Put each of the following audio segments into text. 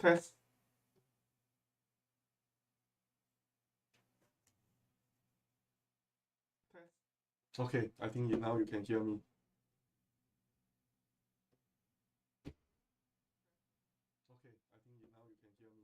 Test. Okay, I think now you can hear me. Okay, I think now you can hear me.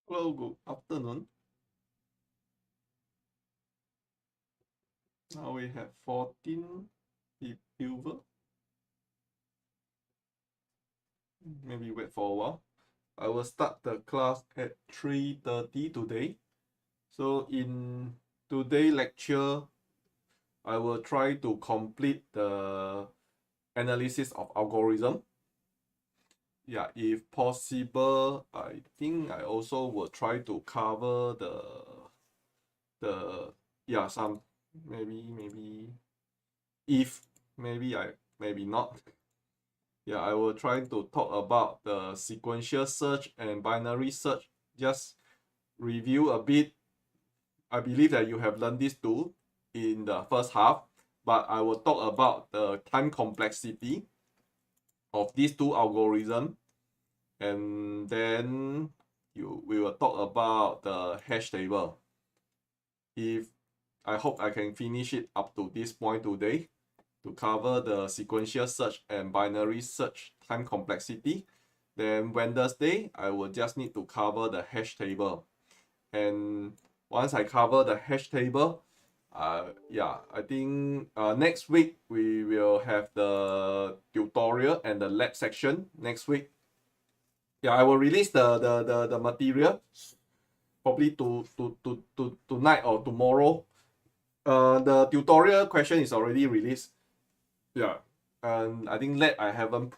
Hello, good afternoon. Now we have 14 people. Maybe wait for a while. I will start the class at 3:30 today. So in today's lecture, I will try to complete the analysis of algorithm. Yeah, if possible, I think I also will try to cover the yeah, some maybe if maybe not. Yeah, I will try to talk about the sequential search and binary search. Just review a bit. I believe that you have learned these two in the first half, but I will talk about the time complexity of these two algorithms, and then we will talk about the hash table. If I hope I can finish it up to this point today to cover the sequential search and binary search time complexity. Then Wednesday, I will just need to cover the hash table. And once I cover the hash table, yeah, I think next week we will have the tutorial and the lab section next week. Yeah, I will release the material probably tonight or tomorrow. The tutorial question is already released. Yeah, and I think lab I haven't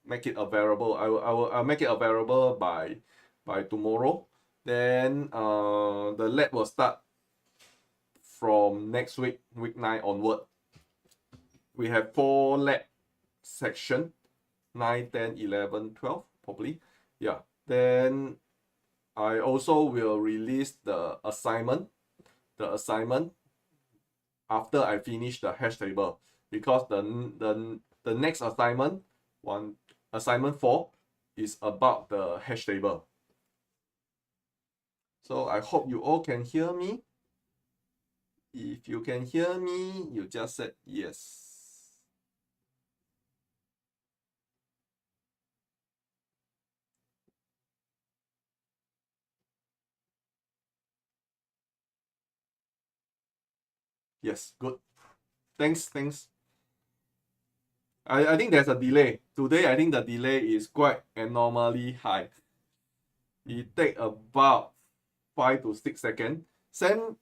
make it available. I'll make it available by tomorrow. Then the lab will start from next week, week 9 onward. We have 4 lab section, 9, 10, 11, 12 probably. Yeah, then I also will release the assignment after I finish the hash table, because the next assignment, assignment 4, is about the hash table. So I hope you all can hear me. If you can hear me, you just said yes. Yes, good. Thanks. I think there's a delay. Today, I think the delay is quite abnormally high. It take about 5 to 6 seconds. Same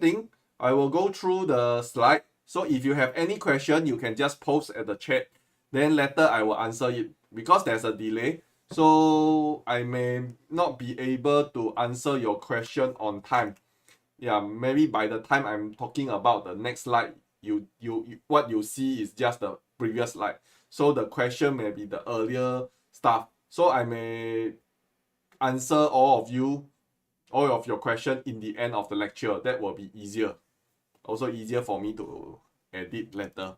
thing. I will go through the slide. So if you have any question, you can just post at the chat. Then later I will answer it. Because there's a delay, so I may not be able to answer your question on time. Yeah, maybe by the time I'm talking about the next slide, you what you see is just the previous slide. So the question may be the earlier stuff. So I may answer all of your question in the end of the lecture. That will be easier. Also easier for me to edit later.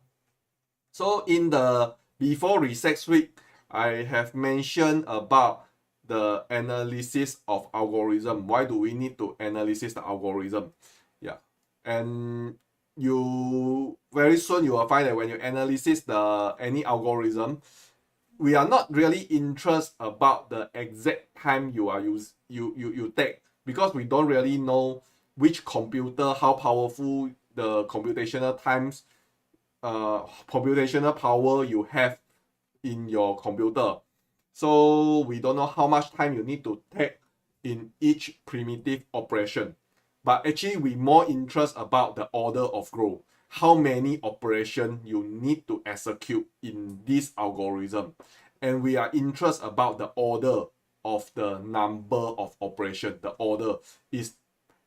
So in the before recess week, I have mentioned about the analysis of algorithm. Why do we need to analysis the algorithm? Yeah, and you very soon you will find that when you analysis any algorithm, we are not really interested about the exact time you take, because we don't really know which computer, how powerful the computational power you have in your computer. So we don't know how much time you need to take in each primitive operation. But actually we more interested about the order of growth. how many operations you need to execute in this algorithm. And we are interested about the order of the number of operation. The order is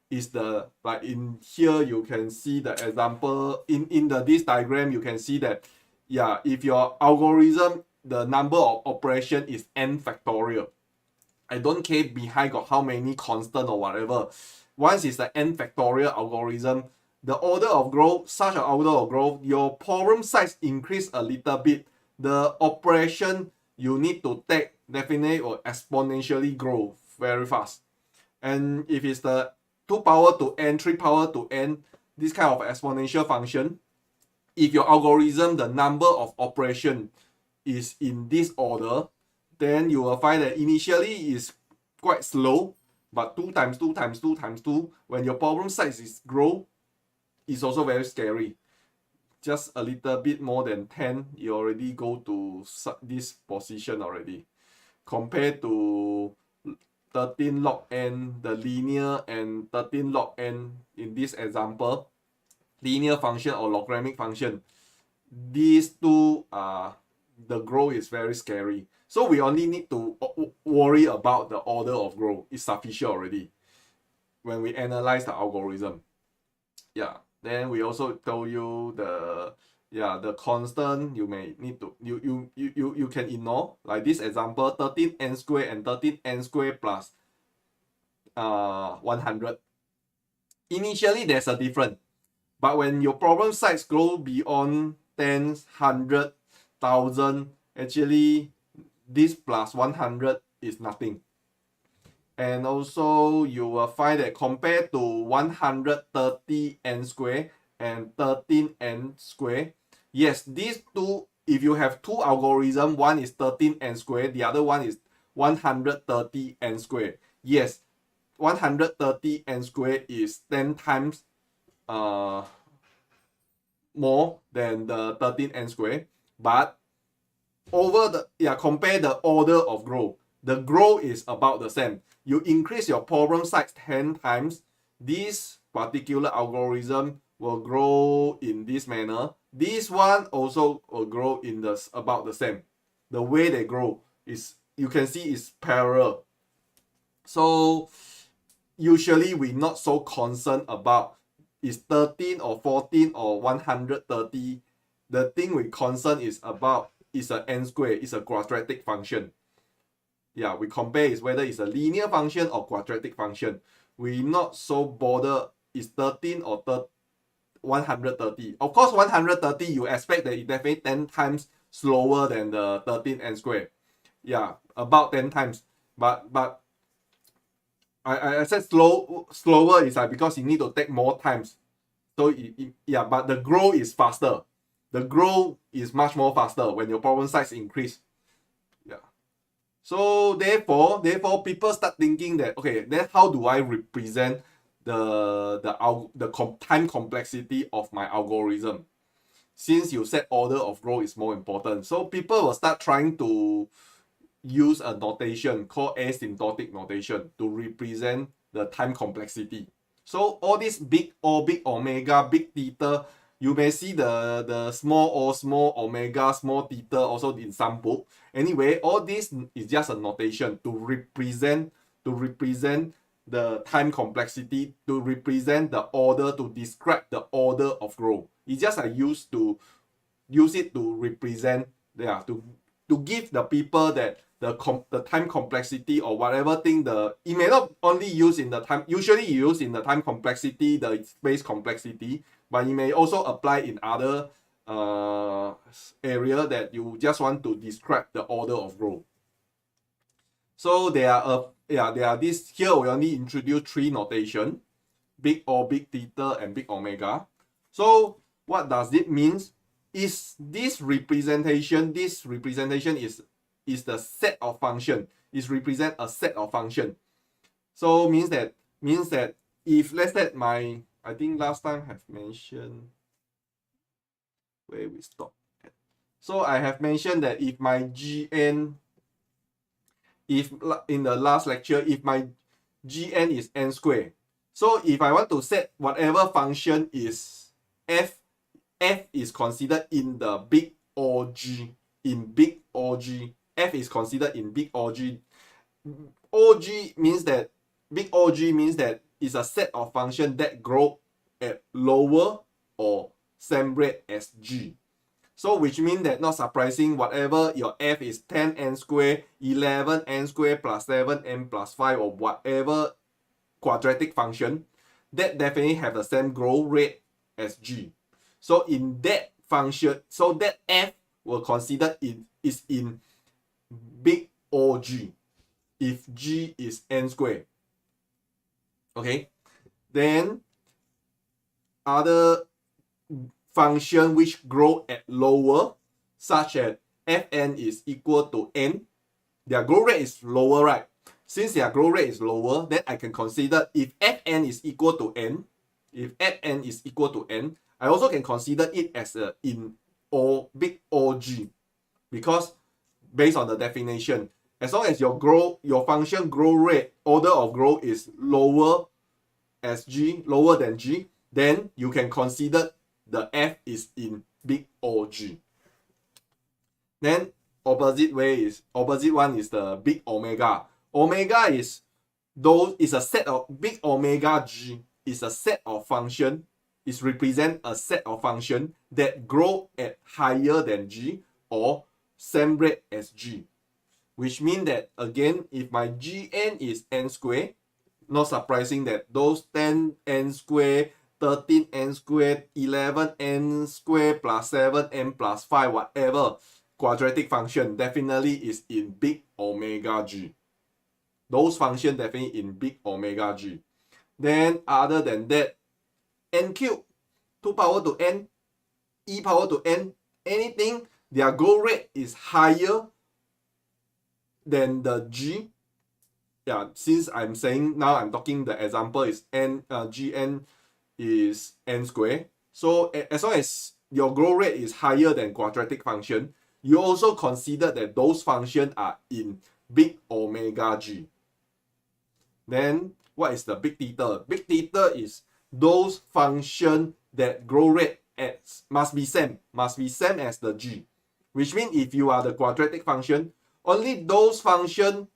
the, like in here you can see the example in this diagram. You can see that, yeah, if your algorithm, the number of operation is n factorial, I don't care behind got how many constant or whatever. Once it's the n factorial algorithm, the order of growth, such an order of growth, your problem size increase a little bit, the operation you need to take definitely will exponentially grow very fast. And if it's the 2 power to n, 3 power to n, this kind of exponential function, if your algorithm, the number of operation is in this order, then you will find that initially is quite slow, but 2 times 2 times 2 times 2, when your problem size is grow, it's also very scary. Just a little bit more than 10, you already go to this position already. Compared to 13 log n, the linear, and 13 log n in this example, linear function or logarithmic function, these two are, the growth is very scary. So we only need to worry about the order of growth. It's sufficient already when we analyze the algorithm. Yeah. Then we also told you the constant you may need to you can ignore, like this example 13n squared and 13n squared plus 100. Initially there's a difference, but when your problem size grow beyond 10, 100, 1000, actually this plus 100 is nothing. And also you will find that compared to 130n squared and 13n squared, yes, these two, if you have two algorithms, one is 13n squared, the other one is 130n squared. Yes, 130n squared is 10 times more than the 13n squared, but over the, compare the order of growth, the growth is about the same. You increase your problem size 10 times, this particular algorithm will grow in this manner. This one also will grow in about the same. The way they grow is, you can see, is parallel. So usually we not so concerned about is 13 or 14 or 130. The thing we concern is about is a n squared, is a quadratic function. Yeah, we compare is whether it's a linear function or quadratic function. We not so bother is 13 or 130. Of course, 130 you expect that it definitely 10 times slower than the 13n squared. Yeah, about 10 times. But I said slower is like because you need to take more times. So yeah, but the growth is faster. The growth is much more faster when your problem size increase. Yeah. So therefore people start thinking that, okay, then how do I represent the time complexity of my algorithm? Since you said order of growth is more important, so people will start trying to use a notation called asymptotic notation to represent the time complexity. So all this big O, big omega, big theta, you may see the small O, small omega, small theta also in some book. Anyway, all this is just a notation to represent the time complexity, to represent the order, to describe the order of growth. It's just I use it to represent, yeah, to give the people that the time complexity or whatever thing, it may not only use in the time, usually you use in the time complexity, the space complexity, but you may also apply in other area that you just want to describe the order of growth. So there are this, here we only introduce three notation: big O, big theta, and big omega. So what does it mean? Is this representation is the set of function, is represent a set of function. So means that if let's say I think last time have mentioned where we stop at. So I have mentioned that if my Gn, if in the last lecture, if my Gn is n squared, so if I want to set whatever function is f f is considered in the big OG. In big OG, f is considered in big OG. OG means that big OG means that it's a set of functions that grow at lower or same rate as g. So which means that, not surprising, whatever your f is 10n squared, 11n squared plus 7n plus 5 or whatever quadratic function, that definitely have the same growth rate as g. So in that function, so that f will consider is in big OG if g is n squared. Okay, then other function which grow at lower, such as fn is equal to n, their growth rate is lower, right? Since their growth rate is lower, then I can consider if fn is equal to n, I also can consider it as a in big OG, because based on the definition, as long as your function growth rate, order of growth is lower than g, then you can consider the f is in big OG. Then opposite one is the big omega. Omega is a set of big omega g is a set of function, is represent a set of function that grow at higher than g or same rate as g. Which means that, again, if my gn is n squared, not surprising that those 10n squared, 13n squared, 11n squared plus 7n plus 5, whatever quadratic function, definitely is in big omega g. Those functions definitely in big omega g. Then other than that, n cubed, 2 power to n, e power to n, anything, their growth rate is higher than the g. Yeah, since I'm saying now, I'm talking the example is gn is n squared. So as long as your growth rate is higher than quadratic function, you also consider that those functions are in big omega g. Then what is the big theta? Big theta is those functions that growth rate must be same as the g. Which means if you are the quadratic function, only those functions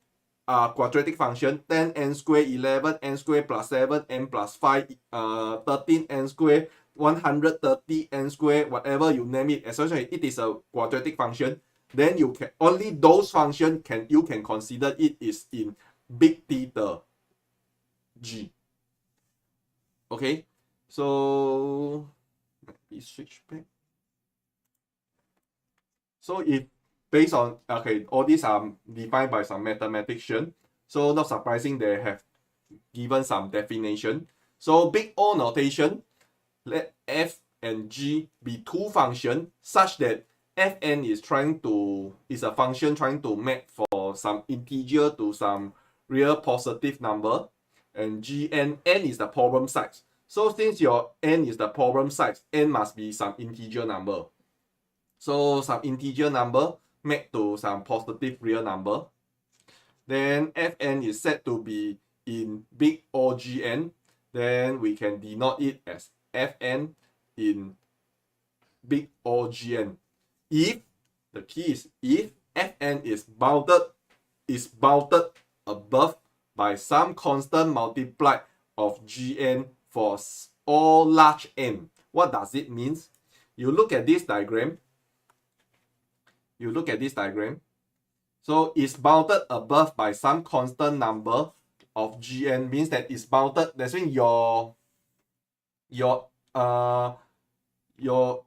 are quadratic function, 10n squared, 11n squared plus 7n plus 5, 13n squared, 130n squared, whatever you name it, as long as it is a quadratic function, then you can only those functions you can consider it is in big theta g. Okay, so let me switch back. So if based on, okay, all these are defined by some mathematician, so not surprising they have given some definition. So big O notation, let f and g be two functions such that fn is a function trying to map for some integer to some real positive number, and n is the problem size. So since your n is the problem size, n must be some integer number. So some integer number map to some positive real number. Then fn is said to be in big OGN. Then we can denote it as fn in big OGN. If the key is if fn is bounded above by some constant multiply of gn for all large n. What does it mean? You look at this diagram. So it's bounded above by some constant number of gn, means that it's bounded. That's when your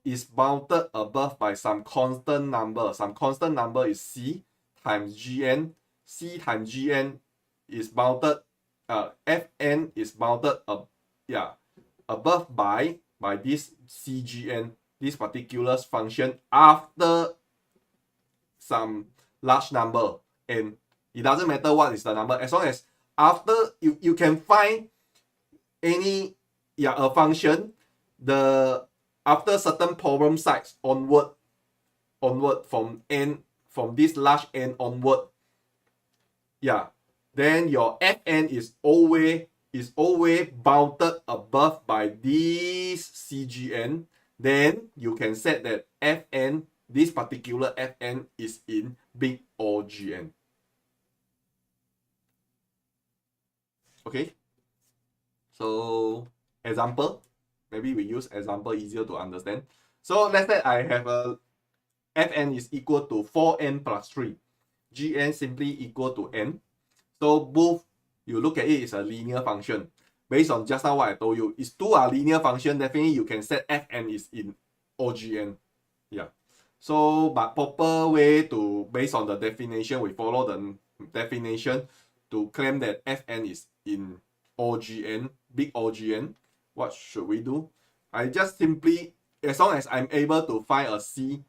is bounded above by some constant number. Some constant number is c times gn. C times gn is bounded. Fn is bounded above by this cgn, this particular function, after some large number, and it doesn't matter what is the number, as long as after you can find any a function after certain problem size onward from this large n onward, then your fn is always bounded above by this cgn. then you can set that Fn, this particular Fn is in big O Gn. Okay, so example, maybe we use example easier to understand. So let's say I have a Fn is equal to 4n plus 3. Gn simply equal to n. So both, you look at it, is a linear function. Based on just now what I told you, if two are linear function, definitely you can set Fn is in OGN. Yeah. So, but proper way to, based on the definition, we follow the definition to claim that Fn is in OGN, big OGN. What should we do? I just simply, as long as I'm able to find a C,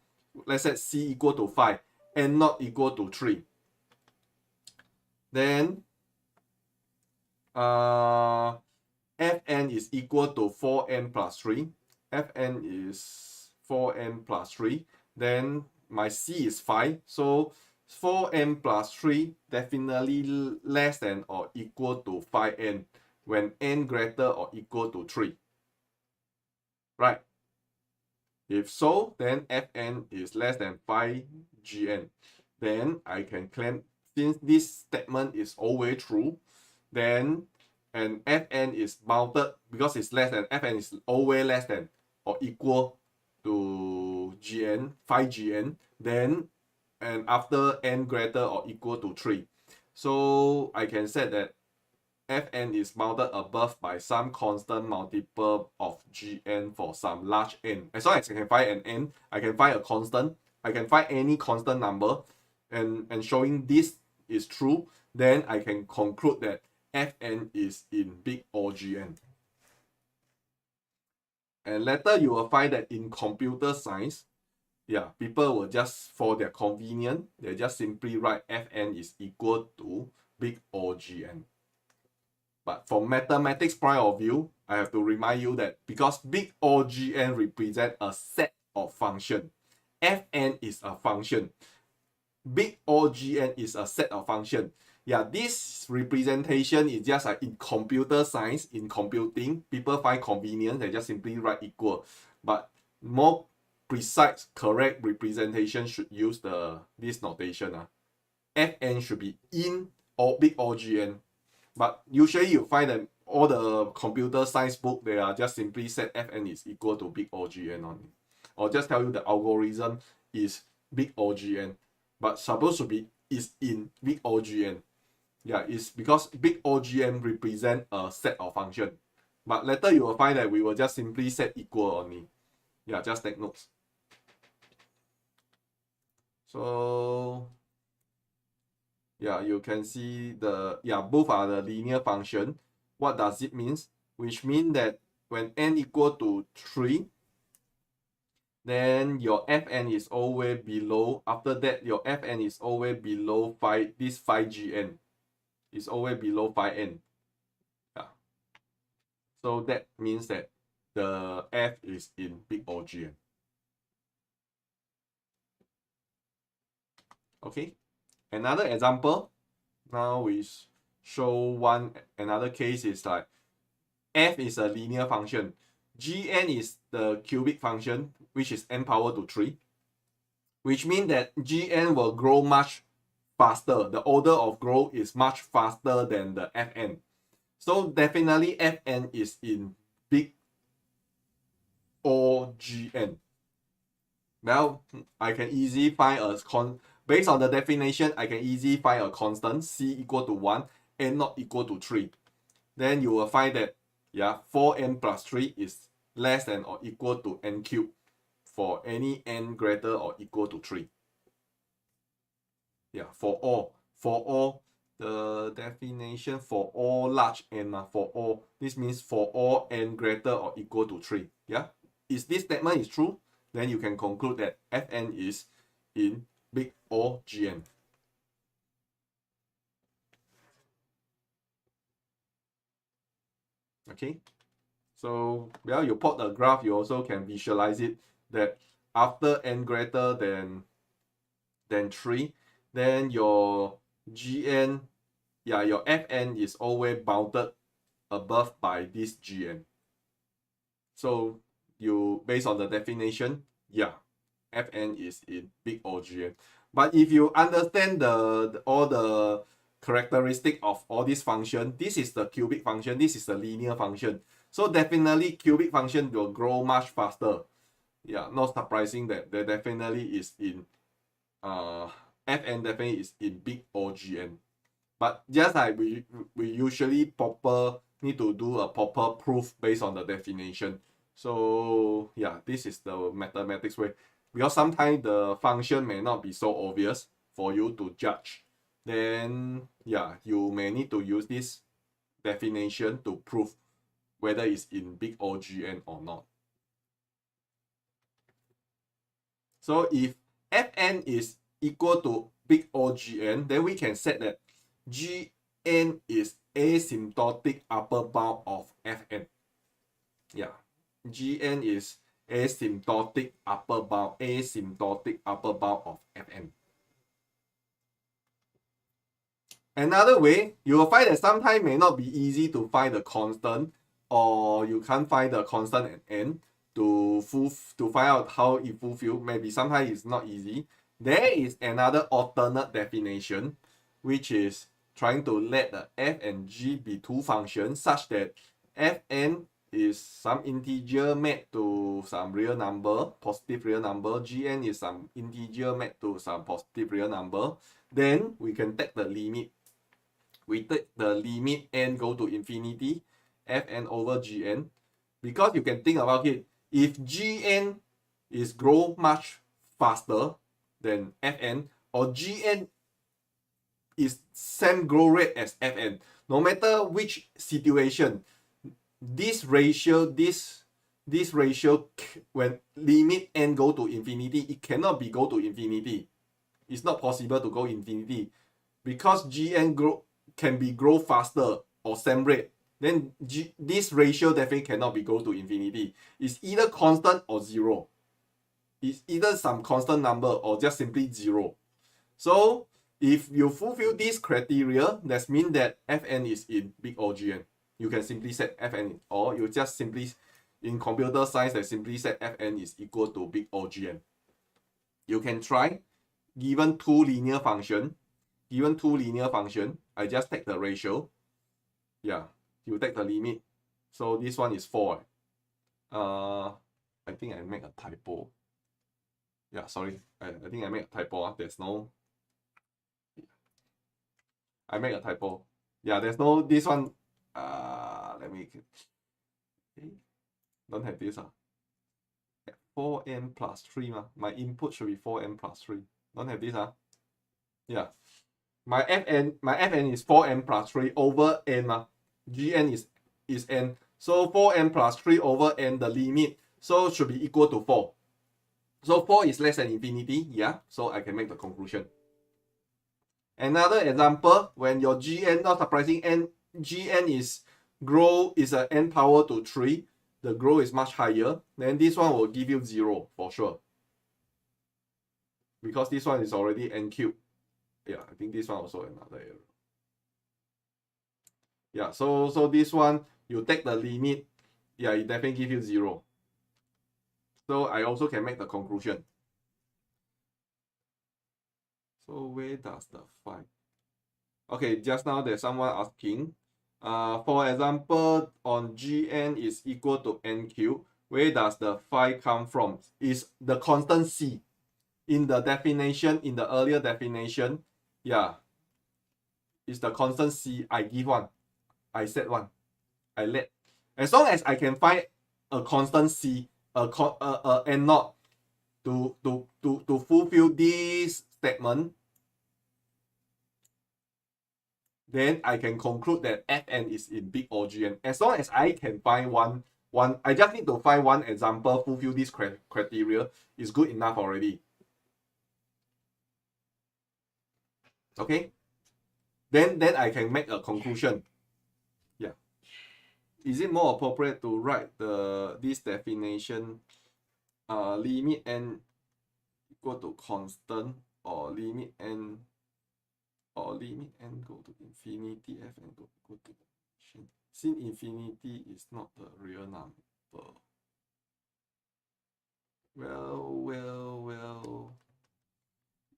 let's say C equal to 5 and not equal to 3, then Fn is equal to 4n plus 3. Fn is 4n plus 3. Then my C is 5. So 4n plus 3 definitely less than or equal to 5n when n greater or equal to 3. Right? If so, then Fn is less than 5gn. Then I can claim, since this statement is always true, then and Fn is bounded because it's less than, Fn is always less than or equal to Gn, 5gn, then and after n greater or equal to 3. So I can set that Fn is bounded above by some constant multiple of Gn for some large n. As long as I can find an n, I can find a constant, I can find any constant number, and showing this is true, then I can conclude that Fn is in big OGN. And later you will find that in computer science, yeah, people will just, for their convenience, they just simply write Fn is equal to big OGN. But from mathematics point of view, I have to remind you that because big OGN represent a set of function, Fn is a function, big OGN is a set of function. Yeah, this representation is just like in computer science, in computing, people find convenient, they just simply write equal. But more precise, correct representation should use this notation. Fn should be in or big OGN. But usually you find that all the computer science book, they are just simply set Fn is equal to big OGN only. Or just tell you the algorithm is big OGN. But supposed to be is in big OGN. Yeah, it's because big OGN represent a set of function. But later you will find that we will just simply set equal only. Yeah, just take notes. So yeah, you can see both are the linear function. What does it mean? Which means that when n equal to 3, then your Fn is always below, after that your Fn is always below 5, this 5gn is always below 5n. Yeah. So that means that the F is in big OGN. Okay. Another example. Now we show another case is like F is a linear function. Gn is the cubic function, which is n power to 3. Which means that Gn will grow much faster. The order of growth is much faster than the Fn. So definitely Fn is in big OGN. Well, I can easily find based on the definition, I can easily find a constant C equal to 1 and not equal to 3. Then you will find that 4n plus 3 is less than or equal to n cubed for any n greater or equal to 3. Yeah, for all, the definition for all large n, for all, this means for all n greater or equal to 3. Yeah, if this statement is true, then you can conclude that Fn is in big OGN. Okay, so you plot the graph, you also can visualize it that after n greater than 3, then your Gn, your Fn is always bounded above by this Gn. So you based on the definition, yeah, Fn is in big OGN. But if you understand all the characteristic of all these function, this is the cubic function, this is the linear function. So definitely cubic function will grow much faster. Yeah, not surprising that there definitely is in Fn definitely is in big OGN. But just like we usually need to do a proper proof based on the definition. So yeah, this is the mathematics way. Because sometimes the function may not be so obvious for you to judge. Then yeah, you may need to use this definition to prove whether it's in big OGN or not. So if Fn is equal to big OGN, then we can set that Gn is asymptotic upper bound of Fn. Yeah, Gn is asymptotic upper bound of Fn. Another way, you will find that sometimes may not be easy to find the constant, or you can't find the constant at n to find out how it fulfills. Maybe sometimes it's not easy. There is another alternate definition, which is trying to let the f and g be two functions such that fn is some integer made to some real number, positive real number. Gn is some integer made to some positive real number. Then we can take the limit. We take the limit n go to infinity, fn over gn. Because you can think about it, if gn is grow much faster than fn, or gn is same growth rate as fn, no matter which situation, this ratio, when limit n go to infinity, it cannot be go to infinity. It's not possible to go infinity because gn can be grow faster or same rate. Then this ratio definitely cannot be go to infinity. It's either constant or zero. It's either some constant number or just simply zero. So if you fulfill this criteria, that means that Fn is in big OGN. You can simply set Fn, or you just simply, in computer science, that simply set Fn is equal to big OGN. You can try, given two linear function, I just take the ratio. Yeah, you take the limit. So this one is 4. I think I make a typo. Yeah, sorry. I think I make a typo. There's no... I make a typo. Yeah, there's no... This one... let me... Okay. Don't have this. 4n plus 3. My input should be 4n plus 3. Don't have this. Yeah. My Fn is 4n plus 3 over n. Gn is n. So 4n plus 3 over n, the limit, so should be equal to 4. So 4 is less than infinity, yeah, so I can make the conclusion. Another example, when your Gn, not surprising, Gn is a n power to 3, the growth is much higher, then this one will give you 0 for sure. Because this one is already n cubed. Yeah, I think this one also another error. Yeah, so this one, you take the limit, yeah, it definitely give you 0. So I also can make the conclusion. So where does the 5? Okay, just now there's someone asking, for example, on Gn is equal to n cubed, where does the 5 come from? Is the constant c. In the definition, in the earlier definition, yeah, is the constant c. I give one. I set one. I let. As long as I can find a constant c, n naught to fulfill this statement, then I can conclude that Fn is in big OGN. As long as I can find one, I just need to find one example fulfill this criteria, is good enough already. Okay, then I can make a conclusion. Yeah. Is it more appropriate to write this definition, limit n equal to constant, or limit n go to infinity, Fn go equal to, since infinity is not the real number,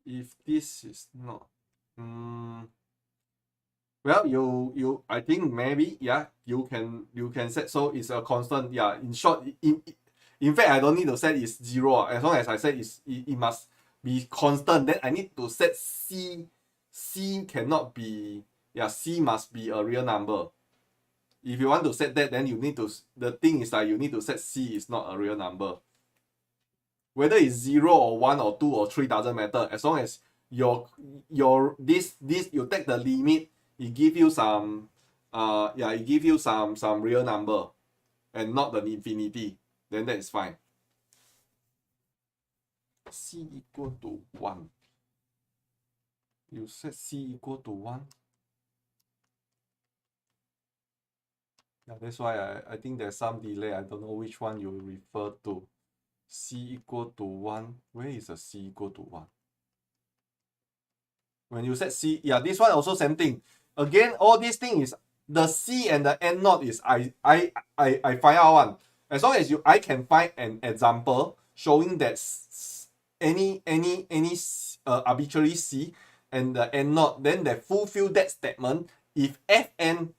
if this is not, well, you I think maybe, yeah, you can set so it's a constant. Yeah, in short, in fact, I don't need to set is 0. As long as I set it must be constant, then I need to set C cannot be, yeah, C must be a real number. If you want to set that, then you need to, the thing is that you need to set C is not a real number. Whether it's 0 or 1 or 2 or 3 doesn't matter. As long as your this you take the limit, it give you some it give you some real number and not the infinity, then that is fine. C equal to 1. You set C equal to 1. Yeah, that's why I think there's some delay. I don't know which one you refer to. C equal to 1. Where is the C equal to 1? When you set C, yeah, this one also same thing. Again, all these thing is the C and the N naught is I find out one. As long as I can find an example showing that any arbitrary C and the N naught, then they fulfill that statement if Fn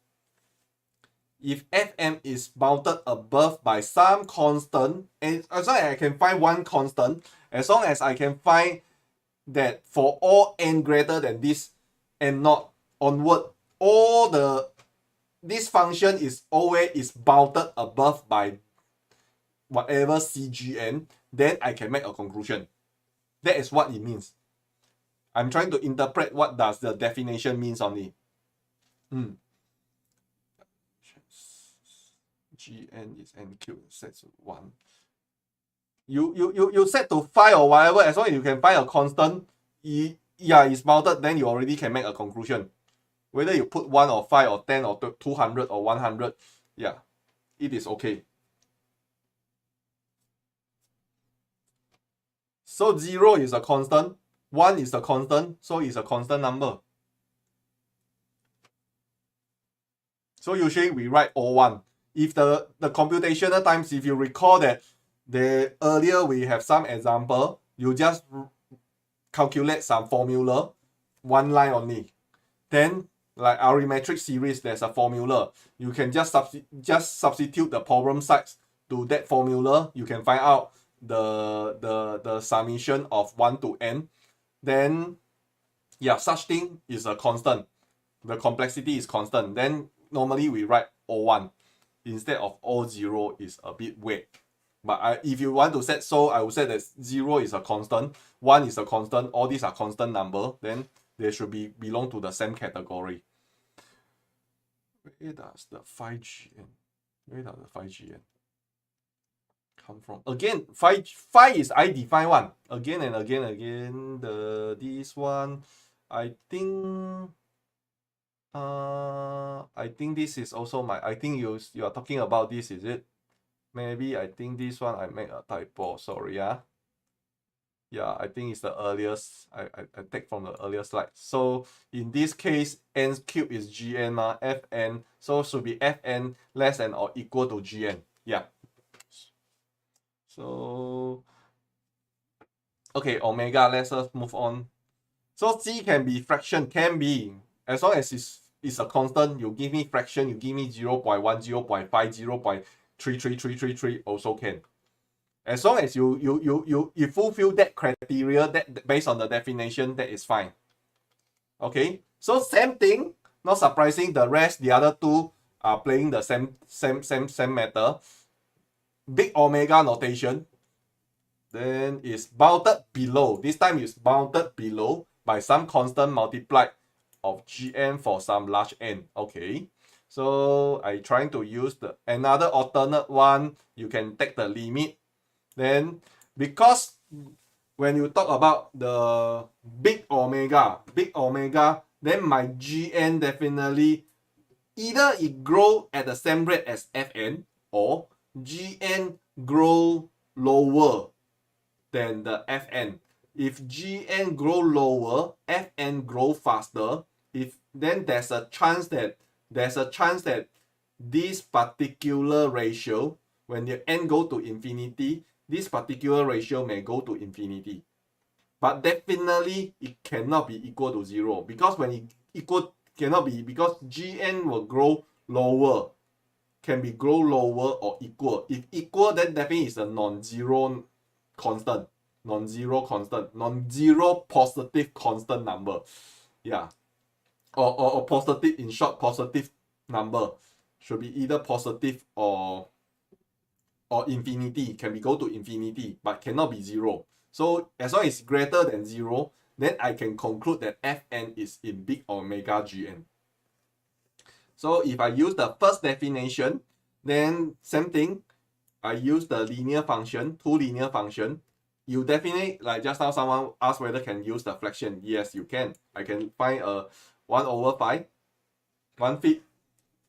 is bounded above by some constant, and as long as I can find one constant, as long as I can find that for all n greater than this n naught onward, this function is always bounded above by whatever CGN, then I can make a conclusion. That is what it means. I'm trying to interpret what does the definition means only. Gn is n cubed set to 1. You set to 5 or whatever, as long as you can find a constant, it's bounded, then you already can make a conclusion. Whether you put 1 or 5 or 10 or 200 or 100, yeah, it is okay. So 0 is a constant, 1 is a constant, so it's a constant number. So usually we write O1. If the computational times, if you recall that earlier we have some example, you just calculate some formula, one line only. Then like arithmetic series, there's a formula. You can just substitute the problem sides to that formula. You can find out the summation of 1 to n. Then yeah, such thing is a constant. The complexity is constant. Then normally we write O1 instead of O0 is a bit weird. But if you want to set, so I would say that 0 is a constant, 1 is a constant, all these are constant number, then they should belong to the same category. Where does the 5GN come from? Again, 5 is I define one. Again and again, this one, I think this is also I think you are talking about this, is it? Maybe I think this one I make a typo, sorry. Yeah, I think it's the earliest, I take from the earlier slide. So in this case, n cube is Gn Fn, so should be Fn less than or equal to Gn. Yeah. So okay, omega, let's just move on. So C can be fraction, can be, as long as it's a constant, you give me fraction, you give me 0.1, 0.5, 0.33333 also can. As long as you fulfill that criteria, that based on the definition, that is fine. Okay, so same thing, not surprising, the other two are playing the same matter. Big omega notation, then is bounded below. This time is bounded below by some constant multiplied of Gn for some large n. Okay, so I trying to use another alternate one. You can take the limit. Then because when you talk about the big omega, then my Gn definitely either it grow at the same rate as Fn, or Gn grow lower than the Fn. If Gn grow lower, Fn grow faster. Then there's a chance that this particular ratio, when the n go to infinity, this particular ratio may go to infinity. but definitely it cannot be equal to 0, because when it cannot be, because Gn will grow lower, can be grow lower or equal. If equal, then definitely is a non-zero constant, non-zero positive constant number. Yeah, or positive, in short, positive number should be either positive or infinity, can be go to infinity, but cannot be 0. So as long as it's greater than 0, then I can conclude that Fn is in big omega Gn. So if I use the first definition, then same thing, I use the linear function, two linear function. You definitely, like just now someone asked whether can use the fraction. Yes, you can. I can find a 1/5, 1/5,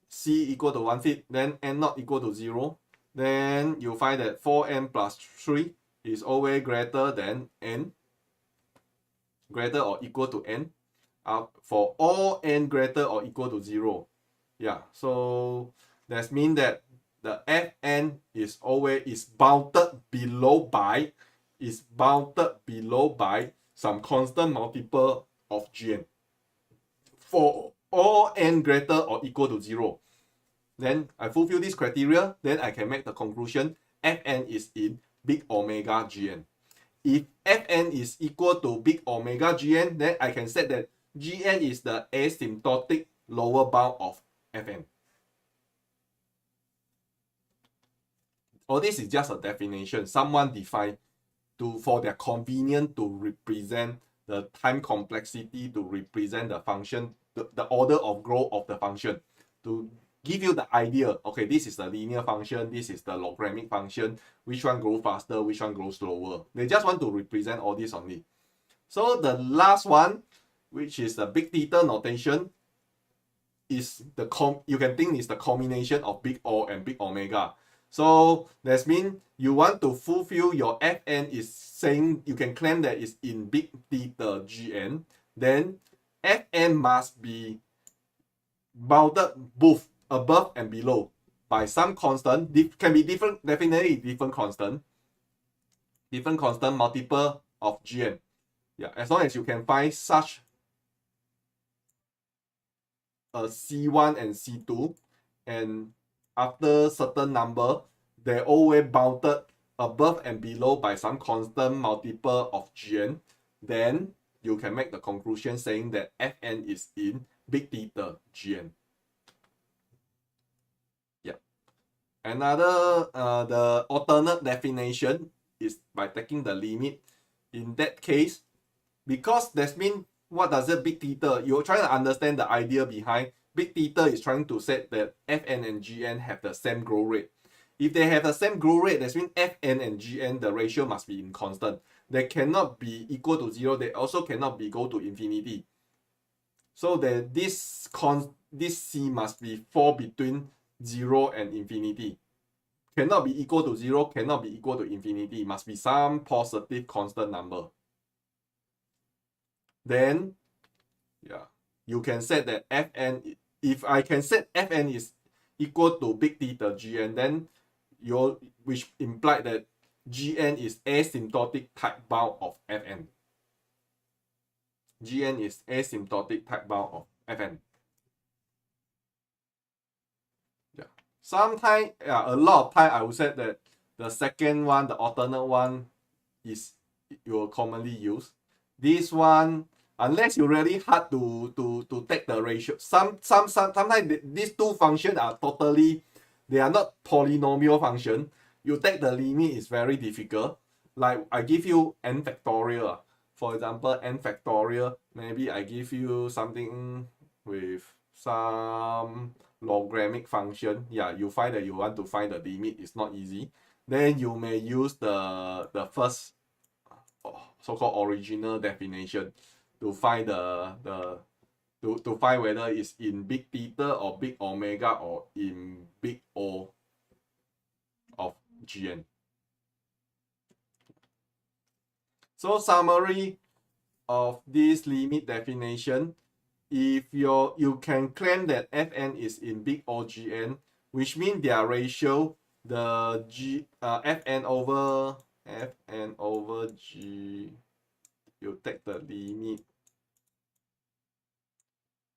c equal to 1/5, then n not equal to 0. Then you find that 4n plus 3 is always greater than n, greater or equal to n, for all n greater or equal to 0. Yeah, so that means that the Fn is always bounded below by some constant multiple of Gn for all n greater or equal to 0. Then I fulfill this criteria, then I can make the conclusion Fn is in big omega Gn. If Fn is equal to big omega Gn, then I can say that Gn is the asymptotic lower bound of Fn. All this is just a definition someone defined for their convenience to represent the time complexity, to represent the function, the order of growth of the function, to give you the idea, okay, this is the linear function, this is the logarithmic function, which one grows faster, which one grows slower. They just want to represent all this only. So the last one, which is the big theta notation, is you can think is the combination of big O and big omega. So that means you want to fulfill your Fn is saying, you can claim that it's in big theta Gn, then Fn must be bounded both above and below by some constant, can be different, definitely different constant multiple of Gn. Yeah, as long as you can find such a C1 and C2, and after certain number, they're always bounded above and below by some constant multiple of Gn, then you can make the conclusion saying that Fn is in big theta Gn. Yeah. Another, the alternate definition is by taking the limit. In that case, because that means, what does it big theta? You're trying to understand the idea behind. Big theta is trying to say that Fn and Gn have the same growth rate. If they have the same growth rate, that means Fn and Gn, the ratio must be in constant. They cannot be equal to 0. They also cannot be go to infinity. So that this C must be fall between 0 and infinity. Cannot be equal to 0, cannot be equal to infinity. Must be some positive constant number. Then, yeah, you can set that Fn, if I can set Fn is equal to big theta Gn, then which implied that Gn is asymptotic type bound of Fn. Gn is asymptotic type bound of Fn. Yeah. Sometimes, yeah, a lot of time I would say that the second one, the alternate one, is you will commonly use. This one, unless you really hard to take the ratio. Sometimes these two functions are totally, they are not polynomial function. You take the limit is very difficult. Like I give you n factorial. For example, n factorial, maybe I give you something with some logarithmic function. Yeah, you find that you want to find the limit, it's not easy. Then you may use the first so-called original definition to find to find whether it's in big theta or big omega or in big O of Gn. So summary of this limit definition, if you can claim that Fn is in big O Gn, which means their ratio, the Fn over G, you take the limit.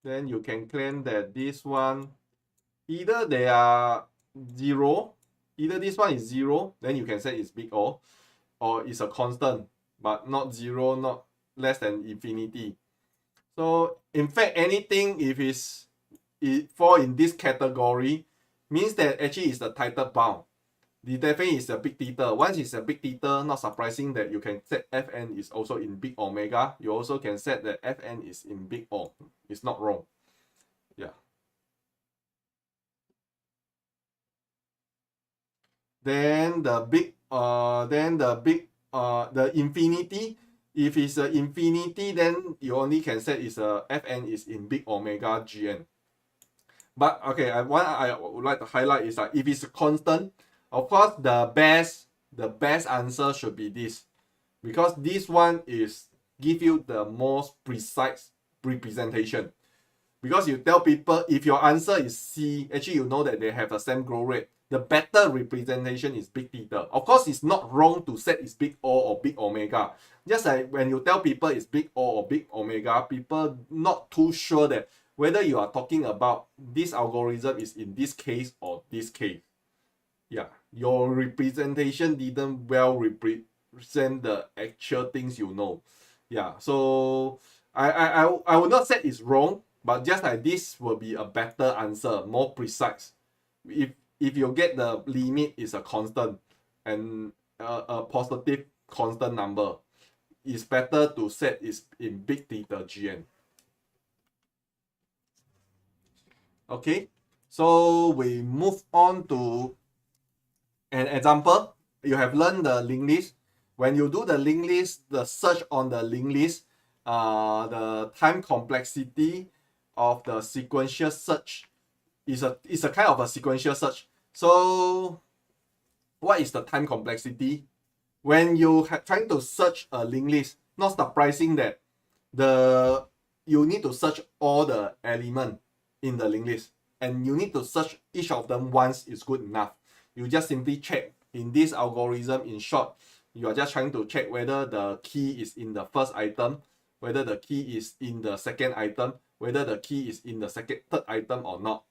Then you can claim that this one, either they are 0, either this one is 0, then you can say it's big O, or it's a constant, but not 0, not less than infinity. So in fact, anything if it fall in this category, means that actually it's the title bound. The definitely is a big theta. Once it's a big theta, not surprising that you can set Fn is also in big omega. You also can set that Fn is in big O. It's not wrong. Yeah. Then the infinity. If it's an infinity, then you only can set is a Fn is in big omega Gn. But okay, what I would like to highlight is that if it's a constant, of course the best answer should be this, because this one is give you the most precise representation. Because you tell people if your answer is C, actually you know that they have the same growth rate. The better representation is big theta. Of course, it's not wrong to set it's big O or big omega. Just like when you tell people it's big O or big omega, people not too sure that whether you are talking about this algorithm is in this case or this case. Yeah, your representation didn't well represent the actual things you know. Yeah, so I would not say it's wrong, but just like this will be a better answer, more precise. If you get the limit is a constant and a positive constant number, it's better to set is in big theta Gn. Okay, so we move on to an example. You have learned the linked list. When you do the linked list, the search on the linked list, the time complexity of the sequential search is a kind of a sequential search. So what is the time complexity? When you trying to search a linked list, not surprising that you need to search all the element in the linked list, and you need to search each of them once is good enough. You just simply check in this algorithm. In short, you are just trying to check whether the key is in the first item, whether the key is in the second item, whether the key is in the third item or not.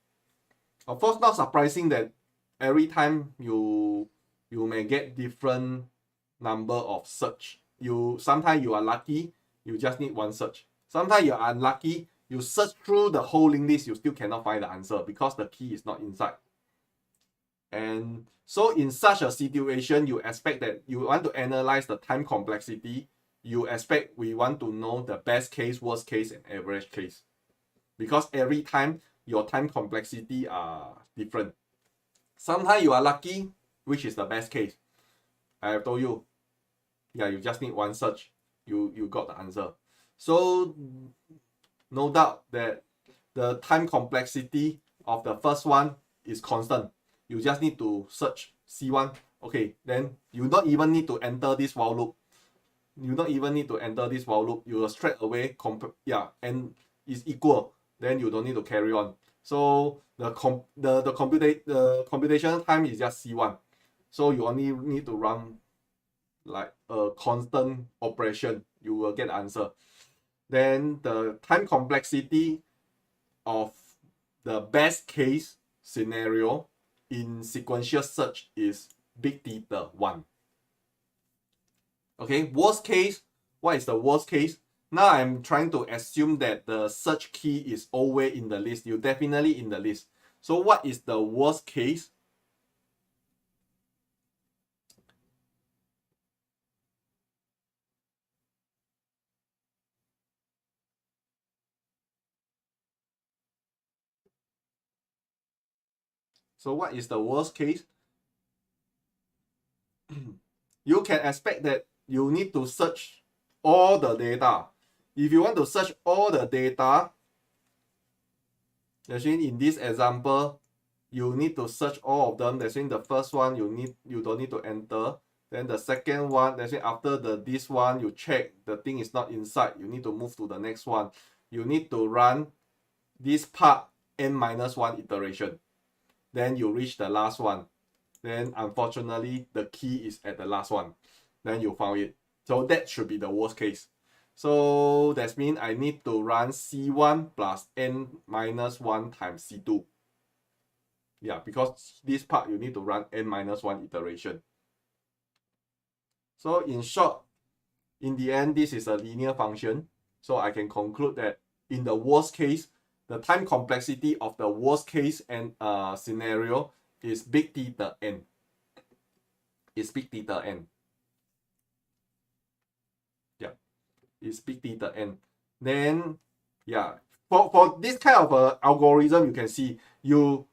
Of course, not surprising that every time you may get different number of search. Sometimes you are lucky, you just need one search. Sometimes you are unlucky, you search through the whole linked list, you still cannot find the answer because the key is not inside. And so in such a situation, you expect that you want to analyze the time complexity. You expect we want to know the best case, worst case, and average case. Because every time your time complexity are different. Sometimes you are lucky, which is the best case. I have told you, yeah, you just need one search, you got the answer. So no doubt that the time complexity of the first one is constant. You just need to search C1. Okay, then you don't even need to enter this while loop. You don't even need to enter this while loop. You will straight away and is equal. Then you don't need to carry on. So the computation time is just C1. So you only need to run like a constant operation. You will get the answer. Then the time complexity of the best case scenario in sequential search is big theta 1. Okay, worst case, what is the worst case? Now I'm trying to assume that the search key is always in the list. You definitely in the list. So what is the worst case? So what is the worst case? You can expect that you need to search all the data. If you want to search all the data, that means in this example, you need to search all of them. That means the first one you don't need to enter. Then the second one, that means after this one, you check the thing is not inside. You need to move to the next one. You need to run this part n-1 iteration. Then you reach the last one. Then unfortunately, the key is at the last one. Then you found it. So that should be the worst case. So that means I need to run C1 plus n minus 1 times C2. Yeah, because this part you need to run n minus 1 iteration. So in short, in the end, this is a linear function. So I can conclude that in the worst case, the time complexity of the worst case and scenario is big theta n. Is big theta n. Yeah, is big theta n. Then, yeah, for this kind of algorithm, you can see you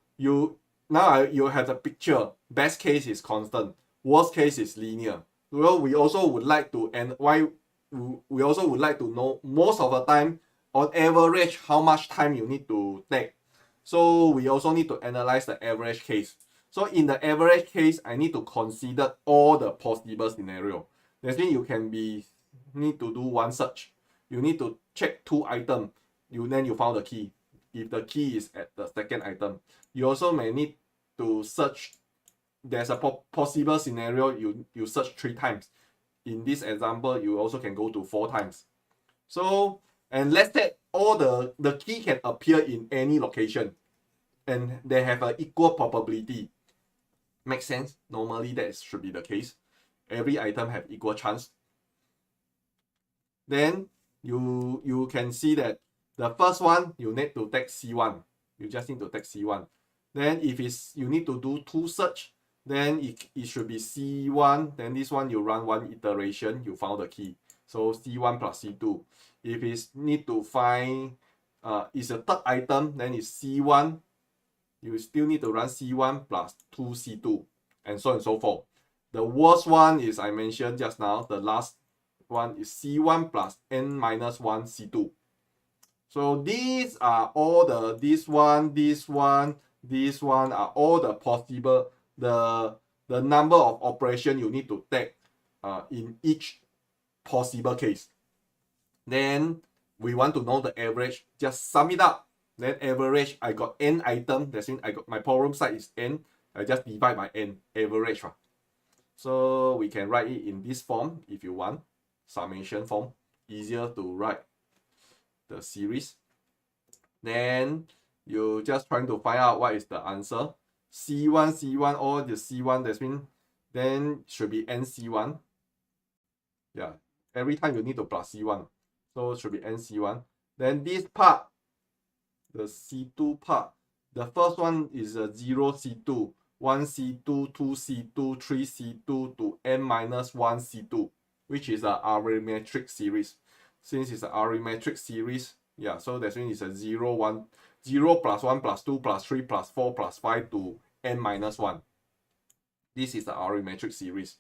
have the picture. Best case is constant. Worst case is linear. Well, we also would like to, and why we also would like to know most of the time, on average, how much time you need to take. So we also need to analyze the average case. So in the average case, I need to consider all the possible scenario. That means you can need to do one search. You need to check 2 items. Then you found the key. If the key is at the second item, you also may need to search. There's a possible scenario you search 3 times. In this example, you also can go to 4 times. So, and let's say all the key can appear in any location and they have an equal probability. Makes sense? Normally that should be the case. Every item have equal chance. Then you can see that the first one you need to take C1. You just need to take C1. Then if you need to do 2 search, then it should be C1. Then this one you run 1 iteration, you found the key. So C1 plus C2. If it's need to find it's a third item, then it's C1. You still need to run C1 plus 2 C2, and so on and so forth. The worst one is I mentioned just now. The last one is C1 plus n minus 1 C2. So these are all this one are all the possible, the number of operation you need to take in each possible case. Then we want to know the average. Just sum it up. Then average, I got n item. That means I got my problem size is n. I just divide by n, average. So we can write it in this form if you want. Summation form. Easier to write the series. Then you just trying to find out what is the answer. C1, all the C1, that means then should be NC1. Yeah, every time you need to plus C1. So it should be NC1. Then this part, the C2 part, the first one is a 0 C2, 1 C2, 2 C2, 3 C2 to n minus 1 C2, which is a arithmetic series. Since it's an arithmetic series, yeah, so that means it's a 0, 1, 0 plus 1 plus 2 plus 3 plus 4 plus 5 to n minus 1. This is the arithmetic series,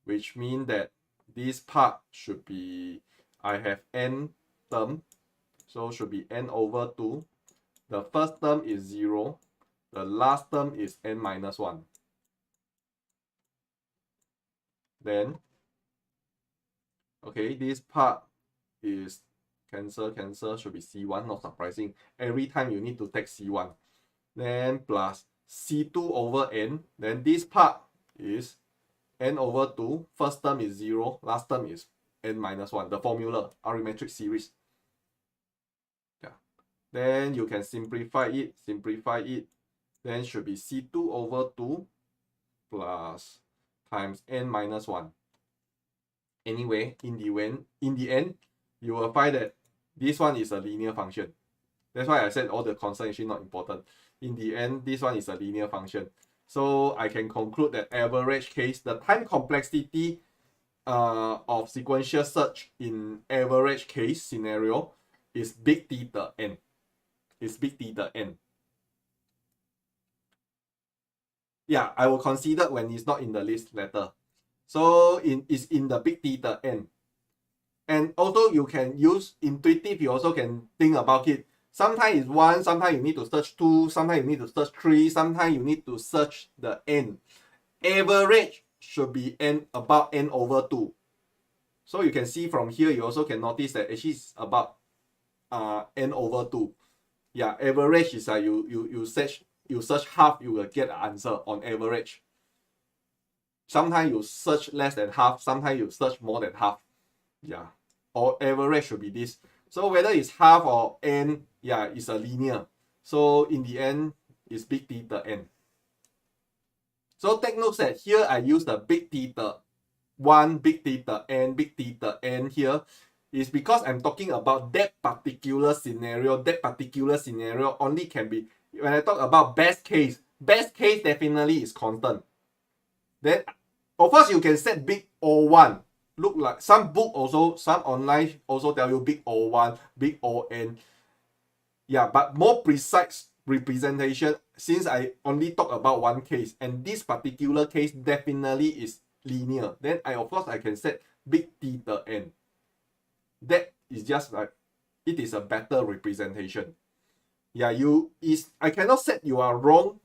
which means that this part should be, I have n term, so should be n over 2. The first term is 0. The last term is n minus 1. Then, okay, this part is cancel, should be C1, not surprising. Every time you need to take C1. Then plus C2 over n. Then this part is n over 2. First term is 0. Last term is n minus 1. The formula, arithmetic series. Yeah. Then you can simplify it. Then should be C2 over 2 plus times n minus 1. Anyway, in the end, you will find that this one is a linear function. That's why I said all the constants actually not important. In the end, this one is a linear function. So I can conclude that average case, the time complexity of sequential search in average case scenario is big theta n. It's big theta n. Yeah, I will consider when it's not in the list later. So it's in the big theta n. And also you can use intuitive, you also can think about it. Sometimes it's 1, sometimes you need to search 2, sometimes you need to search 3, sometimes you need to search the n. Average should be n about n over 2. So you can see from here, you also can notice that actually it's about n over 2. Yeah, average is you search half, you will get an answer on average. Sometimes you search less than half, sometimes you search more than half. Yeah, or average should be this. So whether it's half or n, yeah, it's a linear. So in the end, it's big theta n. So take note that here I use the big theta 1, big theta n here is because I'm talking about that particular scenario. That particular scenario only can be, when I talk about best case definitely is constant. Then of course you can set big O1. Look like some book also, some online also tell you big O1, big ON. Yeah, but more precise representation, since I only talk about one case, and this particular case definitely is linear, then of course I can set big theta n. That is just like, it is a better representation. Yeah, I cannot set you are wrong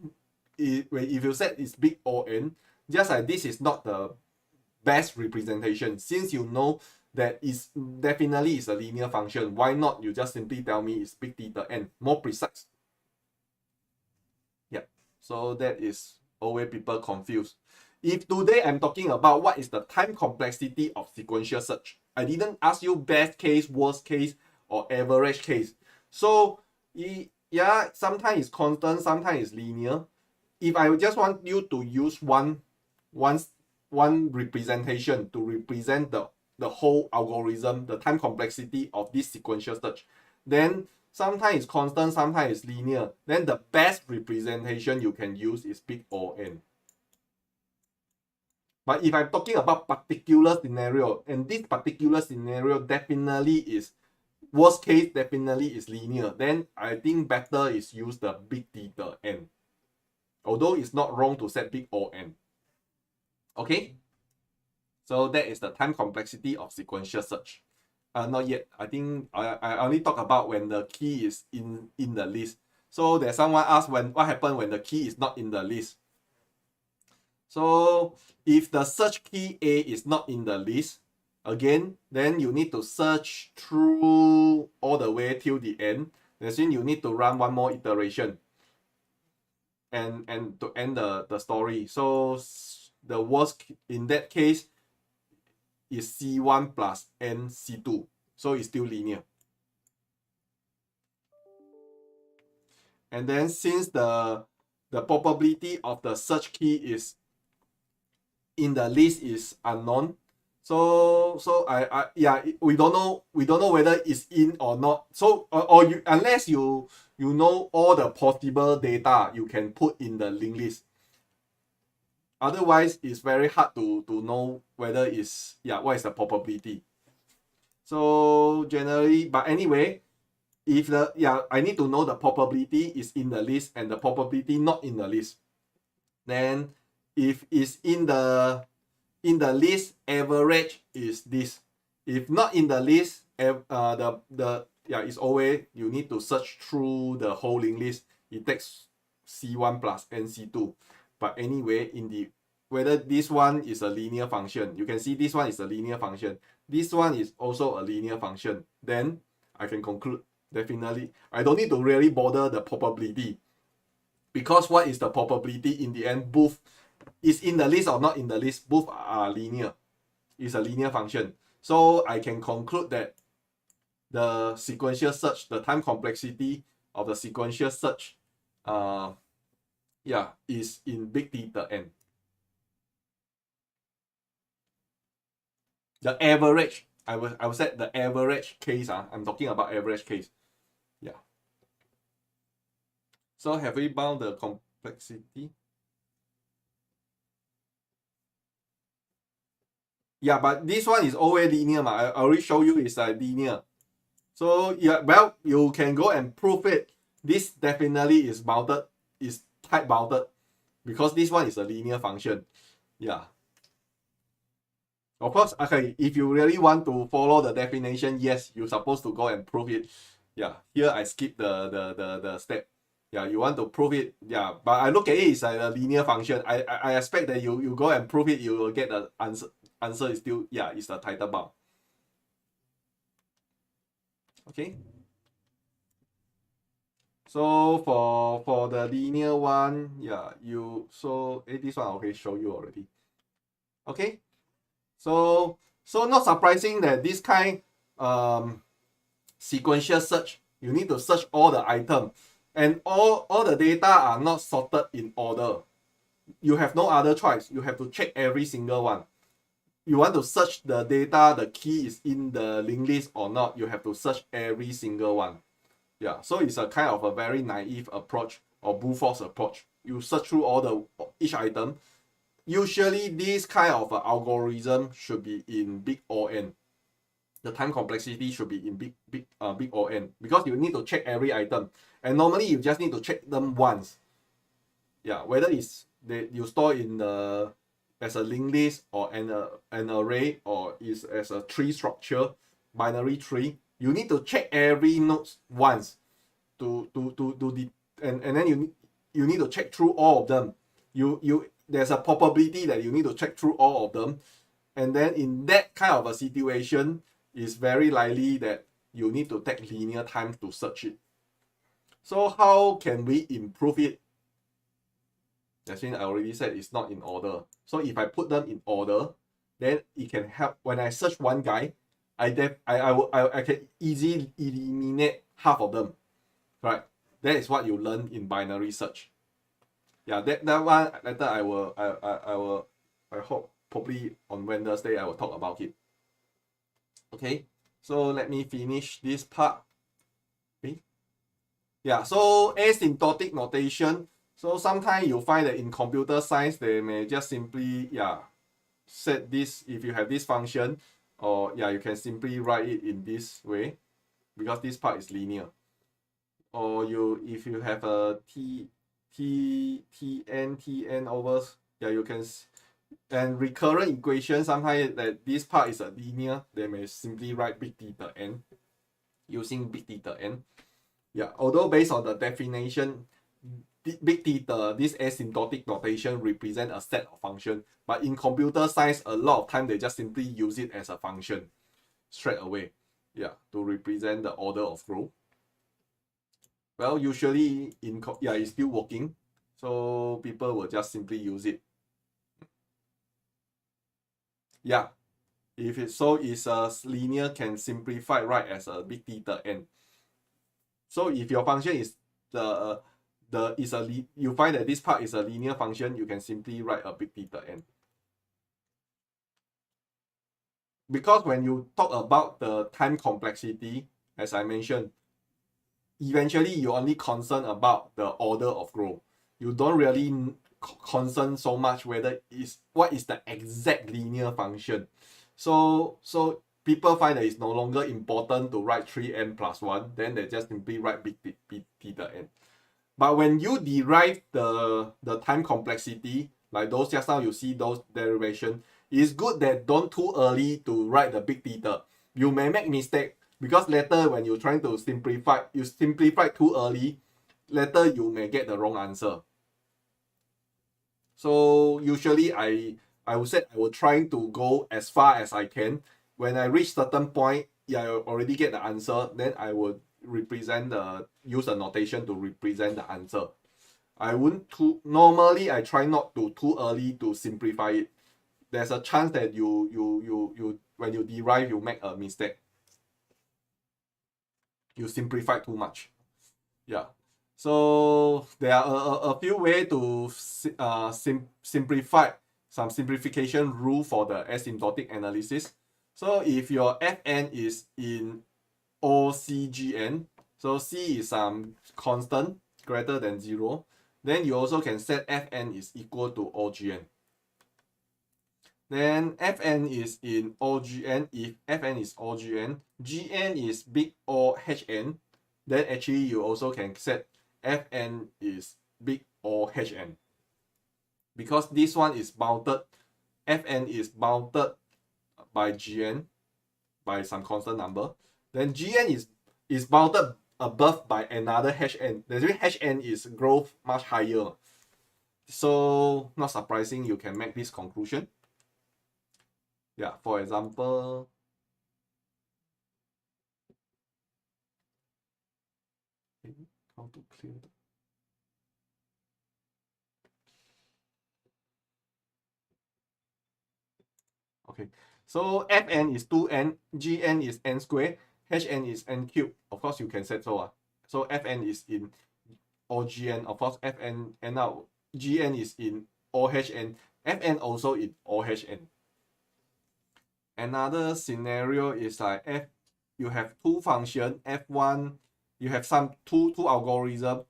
if you set it's big ON. Just like this is not the best representation, since you know that is definitely is a linear function. Why not you just simply tell me it's big theta n, more precise. Yeah, so that is always people confused. If today I'm talking about what is the time complexity of sequential search, I didn't ask you best case, worst case, or average case. So yeah, sometimes it's constant, sometimes it's linear. If I just want you to use one representation to represent the whole algorithm, the time complexity of this sequential search, then sometimes it's constant, sometimes it's linear. Then the best representation you can use is big ON. But if I'm talking about particular scenario, and this particular scenario definitely is, worst case definitely is linear, then I think better is use the big theta n. Although it's not wrong to set big ON. Okay? So that is the time complexity of sequential search. Not yet. I think I only talk about when the key is in the list. So there's someone asked what happens when the key is not in the list. So if the search key A is not in the list, again, then you need to search through all the way till the end. That means you need to run one more iteration and to end the story. So the worst in that case is C1 plus N C2. So it's still linear. And then since the probability of the search key is in the list is unknown, so we don't know whether it's in or not. So unless you know all the possible data you can put in the linked list. Otherwise, it's very hard to know whether it's, what is the probability. So generally, but anyway, if I need to know the probability is in the list and the probability not in the list. Then if it's in the list, average is this. If not in the list, it's always you need to search through the whole linked list. It takes C1 plus NC2. But anyway, whether this one is a linear function, you can see this one is a linear function. This one is also a linear function. Then I can conclude definitely. I don't need to really bother the probability, because what is the probability in the end? Both is in the list or not in the list, both are linear. It's a linear function. So I can conclude that the sequential search, the time complexity of the sequential search, is in big theta n. The average, I will set the average case. I'm talking about average case. Yeah. So have we bound the complexity? Yeah, but this one is always linear. I already show you it's linear. So well, you can go and prove it. This definitely is bounded, is type bounded, because this one is a linear function. Yeah. Of course, okay, if you really want to follow the definition, yes, you're supposed to go and prove it. Yeah, here I skip the step. Yeah, you want to prove it. Yeah, but I look at it, it's like a linear function. I expect that you go and prove it, you will get the answer. Answer is still, it's the theta bound. Okay. So for the linear one, this one okay, show you already. Okay. So not surprising that this kind sequential search. You need to search all the items, and all the data are not sorted in order. You have no other choice. You have to check every single one. You want to search the data, the key is in the linked list or not, you have to search every single one. Yeah, so it's a kind of a very naive approach or brute force approach. You search through each item. Usually this kind of algorithm should be in big O(n). The time complexity should be in big O(n), because you need to check every item, and normally you just need to check them once. Yeah, whether it's you store in the as a linked list or an array, or is as a tree structure, binary tree, you need to check every node once and then you need to check through all of them. There's a probability that you need to check through all of them, and then in that kind of a situation, it's very likely that you need to take linear time to search it. So how can we improve it? As I already said, it's not in order. So if I put them in order, then it can help. When I search one guy, I can easily eliminate half of them, right? That is what you learn in binary search. Yeah, that one later I hope probably on Wednesday I will talk about it. Okay, so let me finish this part. Okay. Yeah, so asymptotic notation. So sometimes you find that in computer science, they may just simply, set this, if you have this function, or you can simply write it in this way, because this part is linear. Or if you have a tn over, you can, and recurrent equation, sometimes that this part is a linear, they may simply write big theta n, using big theta n. Yeah, although based on the definition, big theta, this asymptotic notation represent a set of function, but in computer science, a lot of time they just simply use it as a function straight away, to represent the order of growth. Well, usually it's still working, so people will just simply use it. Yeah, if it's a linear, can simplify right as a big theta n. So if your function is you find that this part is a linear function, you can simply write a big theta n. Because when you talk about the time complexity, as I mentioned, eventually you're only concerned about the order of growth. You don't really concern so much what is the exact linear function. So people find that it's no longer important to write 3n plus 1, then they just simply write big theta n. But when you derive the time complexity, like those just now you see those derivation, it's good that don't too early to write the big theta. You may make mistake, because later when you're trying to simplify, you simplify too early, later you may get the wrong answer. So usually I would say I will try to go as far as I can. When I reach certain point, I already get the answer, then I would use a notation to represent the answer. Normally I try not to too early to simplify it. There's a chance that you when you derive, you make a mistake. You simplify too much. Yeah. So there are a few ways to simplify some simplification rule for the asymptotic analysis. So if your Fn is in OCGN, so C is some constant greater than 0, then you also can set Fn is equal to OGN. Then Fn is in OGN. If Fn is OGN, Gn is big O Hn, then actually you also can set Fn is big O Hn. Because this one is bounded, Fn is bounded by Gn by some constant number. Then Gn is bounded above by another Hn. That's why Hn is growth much higher. So not surprising, you can make this conclusion. Yeah, for example, how to clear that? Okay, So Fn is 2n, Gn is n squared, Hn is n cubed. Of course, you can set so. So Fn is in all Gn. Of course, Fn and now Gn is in all Hn. Fn also in all Hn. Another scenario is like you have two function f1, you have some two algorithm,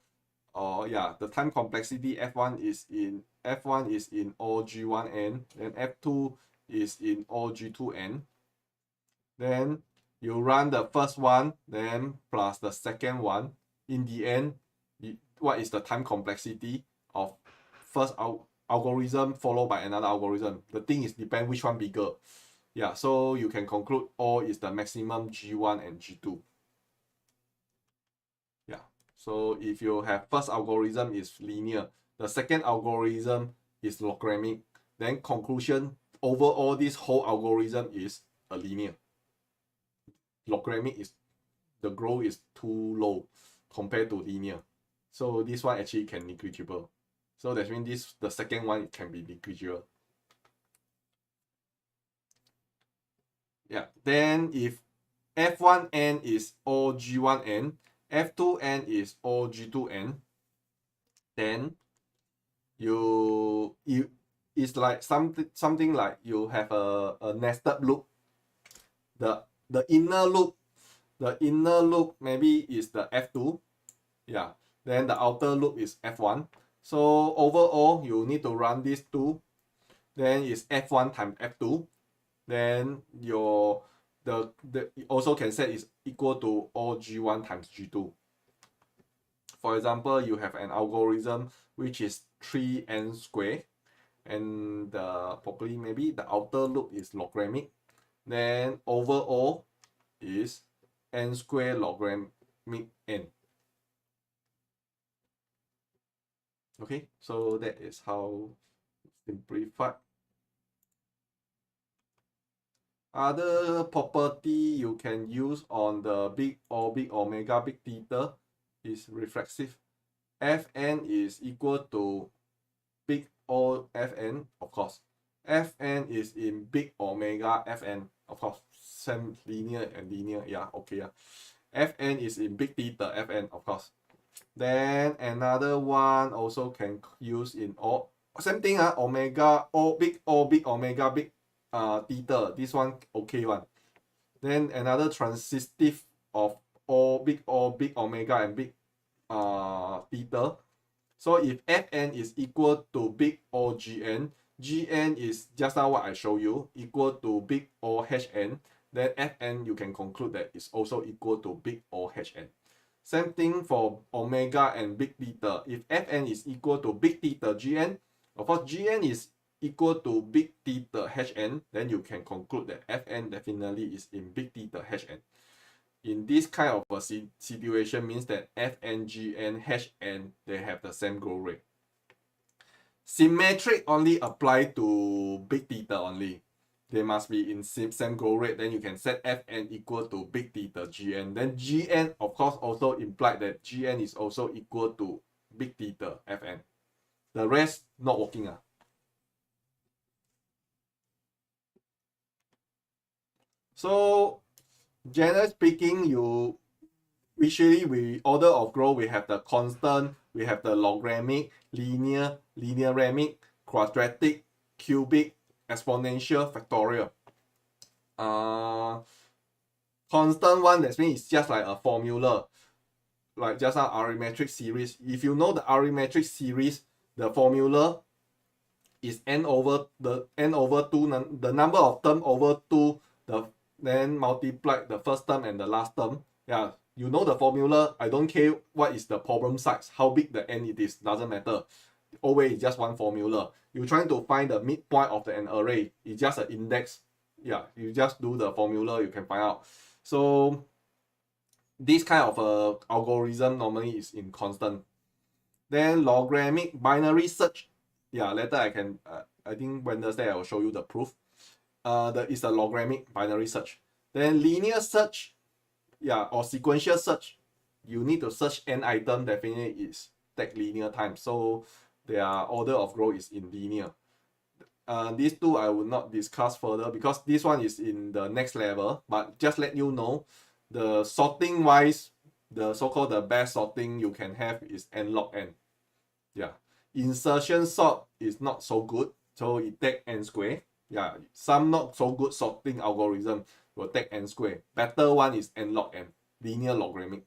or the time complexity f1 is in all g1n, then f2 is in all g2n. Then you run the first one, then plus the second one. In the end, what is the time complexity of first algorithm followed by another algorithm? The thing is depend which one bigger. So you can conclude all is the maximum G1 and G2. So if you have first algorithm is linear, the second algorithm is logarithmic, then conclusion overall this whole algorithm is a linear. Logarithmic is the growth is too low compared to linear. So this one actually can negligible. So that means the second one can be negligible. Then if f1n is all g1n, f2n is all g2n, then it's like something like you have a nested loop. The inner loop maybe is the f2, then the outer loop is f1. So overall you need to run these two, then it's f1 times f2. Then you also can set is equal to all g1 times g2. For example, you have an algorithm which is 3n squared, and probably maybe the outer loop is logarithmic. Then overall is n squared logarithmic n. Okay, so that is how simplified. Other property you can use on the big omega big theta is reflexive. Fn is equal to big O Fn, of course. Fn is in big omega Fn, of course. Same linear and linear, Fn is in big theta Fn, of course. Then another one also can use in all same thing, omega big omega big theta, this one okay one. Then another transitive of big omega and big theta. So if Fn is equal to big O Gn, Gn is just now what I show you, equal to big O Hn, then Fn you can conclude that is also equal to big O Hn. Same thing for omega and big theta. If Fn is equal to big theta Gn, of course Gn is equal to big theta Hn, then you can conclude that Fn definitely is in big theta Hn. In this kind of a situation means that Fn, Gn, Hn, they have the same growth rate. Symmetric only apply to big theta only. They must be in same growth rate. Then you can set Fn equal to big theta Gn. Then Gn, of course, also implied that Gn is also equal to big theta Fn. The rest not working. So generally speaking, we order of growth, we have the constant, we have the logarithmic, linear, linearamic, quadratic, cubic, exponential, factorial. Constant one, that means it's just like a formula, like just an arithmetic series. If you know the arithmetic series, the formula is n over 2, the number of term over 2, then multiply the first term and the last term. You know the formula. I don't care what is the problem size, how big the n it is, doesn't matter. Always just one formula. You're trying to find the midpoint of an array. It's just an index. You just do the formula, you can find out. So this kind of algorithm normally is in constant. Then logarithmic binary search. Later I can I think Wednesday I will show you the proof. That is a logarithmic binary search. Then linear search, or sequential search. You need to search n item, definitely is take linear time. So their order of growth is in linear. these two I will not discuss further because this one is in the next level, but just let you know, the sorting wise, the so-called the best sorting you can have is n log n. Yeah, insertion sort is not so good, so it take n square. Yeah, some not so good sorting algorithm will take n square. Better one is n log n, linear logarithmic.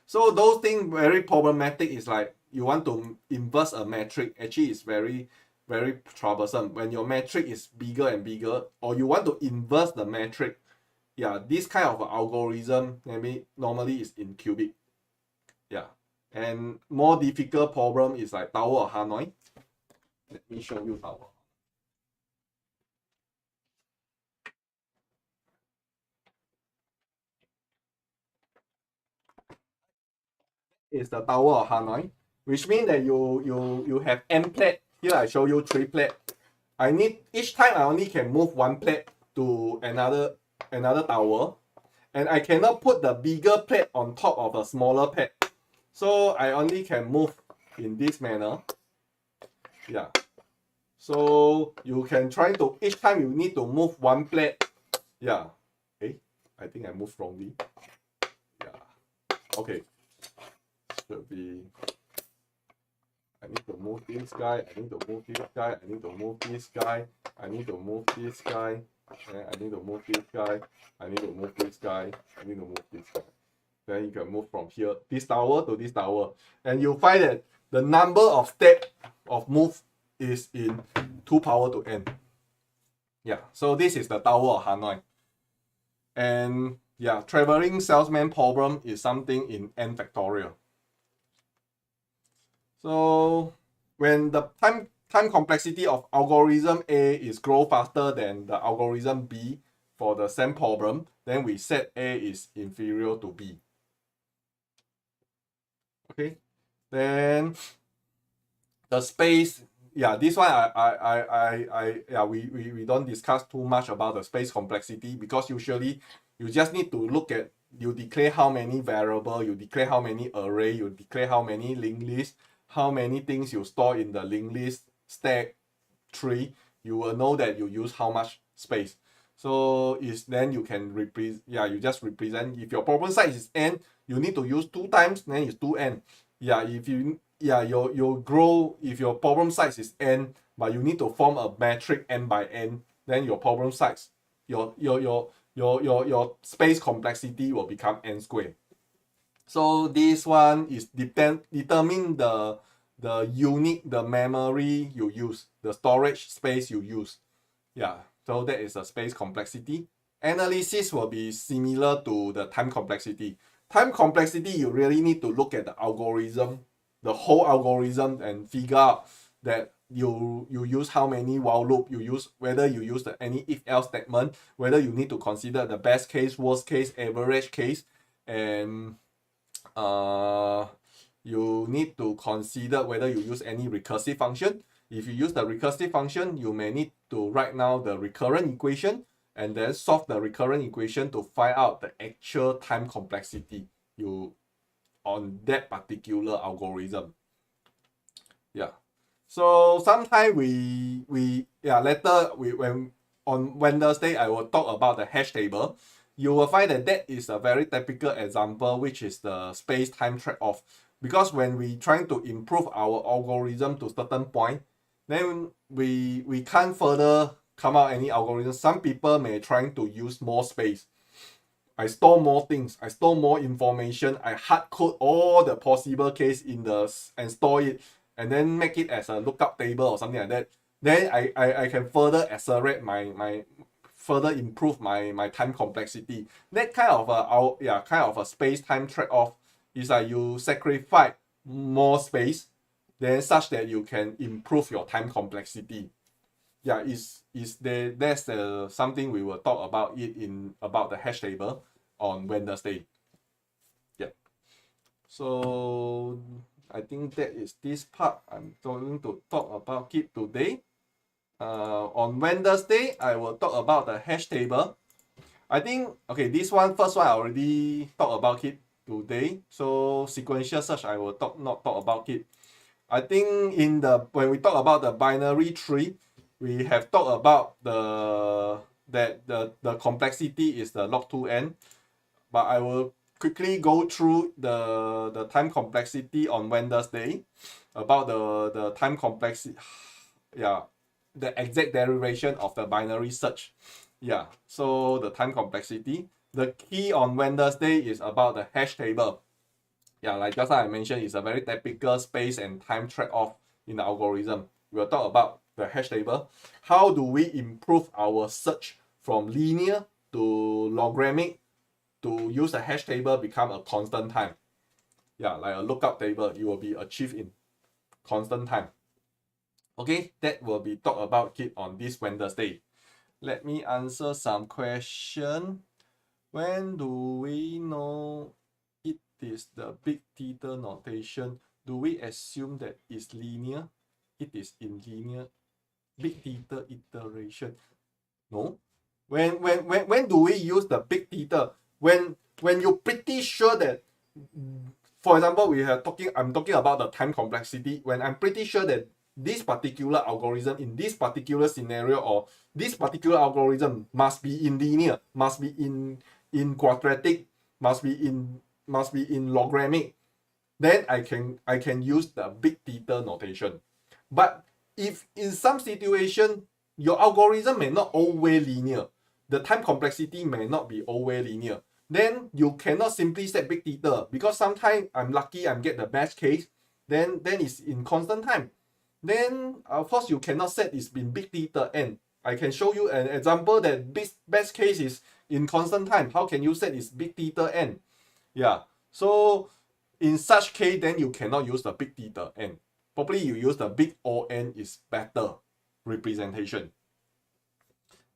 So those things very problematic. Is like you want to inverse a metric, actually it's very troublesome when your metric is bigger and bigger, or you want to inverse the metric. Yeah, this kind of algorithm maybe normally is in cubic. Yeah, and more difficult problem is like Tower of Hanoi. Let me show you Tower. Is the Tower of Hanoi, which means that you have n plate. Here I show you 3 plate. I need each time I only can move 1 plate to another tower, and I cannot put the bigger plate on top of a smaller plate. So I only can move in this manner. Yeah. So you can try to each time you need to move 1 plate. Yeah. I think I moved wrongly. Yeah. Okay. Should be. I need to move this guy. I need to move this guy. I need to move this guy. I need to move this guy. And I need to move this guy. I need to move this guy. I need to move this guy. Then you can move from here, this tower to this tower, and you find that the number of steps of move is in 2 power to n. Yeah, so this is the Tower of Hanoi. And yeah, traveling salesman problem is something in n factorial. So when the time complexity of algorithm A is grow faster than the algorithm B for the same problem, then we set A is inferior to B. Okay, then the space, yeah, this one we don't discuss too much about the space complexity, because usually you just need to look at, you declare how many variable, you declare how many array, you declare how many linked list, how many things you store in the linked list stack tree, you will know that you use how much space. So is then you can represent, yeah, you just represent, if your problem size is n, you need to use 2 times, then it's 2n. Yeah, if you, yeah, your grow, if your problem size is n, but you need to form a metric n by n, then your problem size, your space complexity will become n squared. So this one is determine the unit, the memory you use, the storage space you use. Yeah, so that is a space complexity. Analysis will be similar to the time complexity. Time complexity, you really need to look at the algorithm, the whole algorithm, and figure out that you use how many while loop you use, whether you use any if else statement, whether you need to consider the best case, worst case, average case, and you need to consider whether you use any recursive function. If you use the recursive function, you may need to write now the recurrent equation and then solve the recurrent equation to find out the actual time complexity you on that particular algorithm. Yeah. So sometimes later when on Wednesday I will talk about the hash table. You will find that is a very typical example, which is the space-time trade-off. Because when we trying to improve our algorithm to certain point, then we can't further come out any algorithm. Some people may trying to use more space. I store more things, I store more information, I hard code all the possible case in and store it, and then make it as a lookup table or something like that. Then I can further accelerate my further improve my time complexity. That kind of a space-time trade-off is like you sacrifice more space, then such that you can improve your time complexity. Yeah, that's something we will talk about it in about the hash table on Wednesday. Yeah. So I think that is this part I'm going to talk about it today. On Wednesday, I will talk about the hash table. I think, okay, this first one I already talked about it today. So sequential search, I will not talk about it. I think when we talk about the binary tree, we have talked about the complexity is the log 2n, but I will quickly go through the time complexity on Wednesday about the time complexity, yeah, the exact derivation of the binary search. Yeah, so the time complexity. The key on Wednesday is about the hash table. Yeah, like just like I mentioned, it's a very typical space and time trade-off in the algorithm. We'll talk about the hash table. How do we improve our search from linear to logarithmic to use a hash table become a constant time? Yeah, like a lookup table, it will be achieved in constant time. Okay, that will be talked about it on this Wednesday. Let me answer some question. When do we know it is the big theta notation? Do we assume that it's linear? It is in linear big theta iteration. No. When do we use the big theta? When you're pretty sure that, for example, I'm talking about the time complexity. When I'm pretty sure that this particular algorithm in this particular scenario or this particular algorithm must be in linear, must be in quadratic, must be in logarithmic, then I can use the big theta notation. But if in some situation your algorithm may not always linear, the time complexity may not be always linear, then you cannot simply set big theta, because sometimes I'm lucky, I'm get the best case, then it's in constant time. Then of course you cannot set it's in big theta n. I can show you an example that best case is in constant time. How can you set it's big theta n? Yeah, so in such case, then you cannot use the big theta n. Probably you use the big O n is better representation.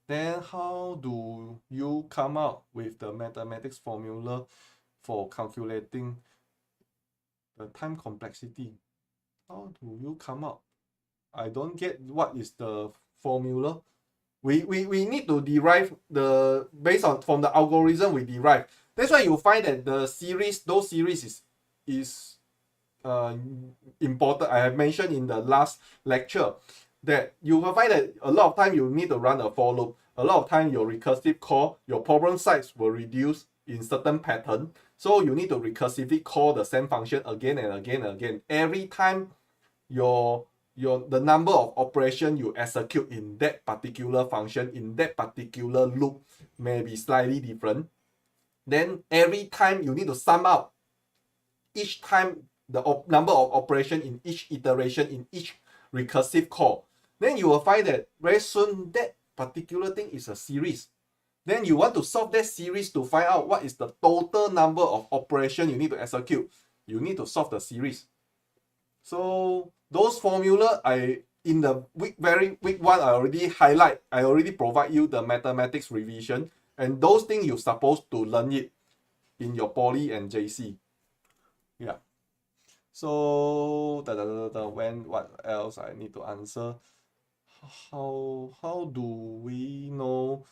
Then how do you come up with the mathematics formula for calculating the time complexity? How do you come up? I don't get what is the formula. We need to derive the based on from the algorithm we derive. That's why you find that those series is important. I have mentioned in the last lecture that you will find that a lot of time you need to run a for loop. A lot of time your recursive call, your problem size will reduce in certain pattern. So you need to recursively call the same function again and again and again. Every time the number of operation you execute in that particular function, in that particular loop may be slightly different. Then every time you need to sum up each time the number of operation in each iteration, in each recursive call. Then you will find that very soon that particular thing is a series. Then you want to solve that series to find out what is the total number of operation you need to execute. You need to solve the series. So those formula in the week 1 I already provide you the mathematics revision, and those things you're supposed to learn it in your poly and JC. Yeah. So what else I need to answer? How do we know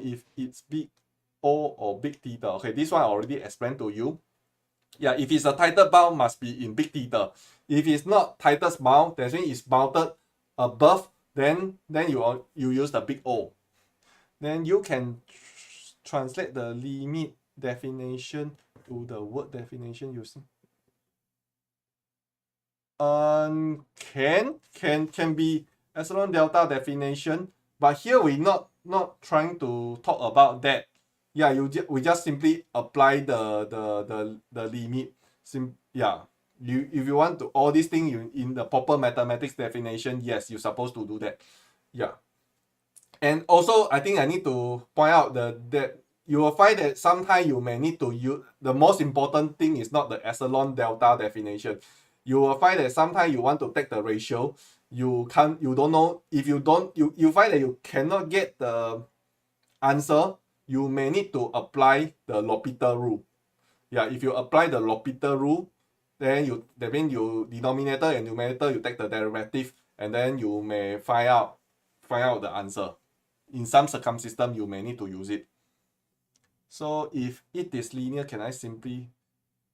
if it's big O or big theta? Okay, this one I already explained to you. Yeah, if it's a title bound, must be in big theta. If it's not title bound, that means it's bounded above, then you use the big O. Then you can translate the limit definition to the word definition using. Can be epsilon delta definition, but here we not trying to talk about that. Yeah, we just simply apply the limit. If you want to all these things in the proper mathematics definition, yes, you're supposed to do that. Yeah. And also I think I need to point out that you will find that sometimes you may need to use the most important thing is not the epsilon delta definition. You will find that sometimes you want to take the ratio, you don't know, if you find that you cannot get the answer, you may need to apply the L'Hopital rule. Yeah, if you apply the L'Hopital rule, then that means you denominator and numerator you take the derivative, and then you may find out the answer. In some circumstance you may need to use it. So if it is linear, can I simply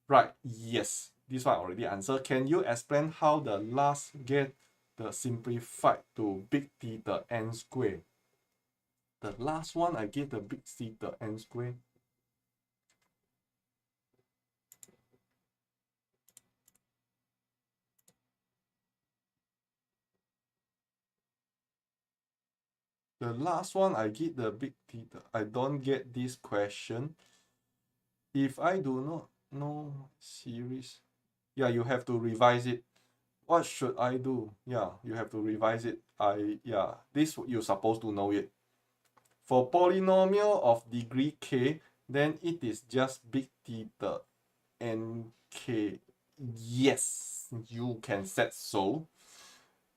write yes? this one I already answered. Can you explain how the last get the simplified to big theta n square? The last one I give the big theta n square. The last one I give the big theta. I don't get this question. If I do not know series, yeah, you have to revise it. What should I do? Yeah, you have to revise it. This you're supposed to know it. For polynomial of degree k, then it is just big theta n k. Yes, you can set so.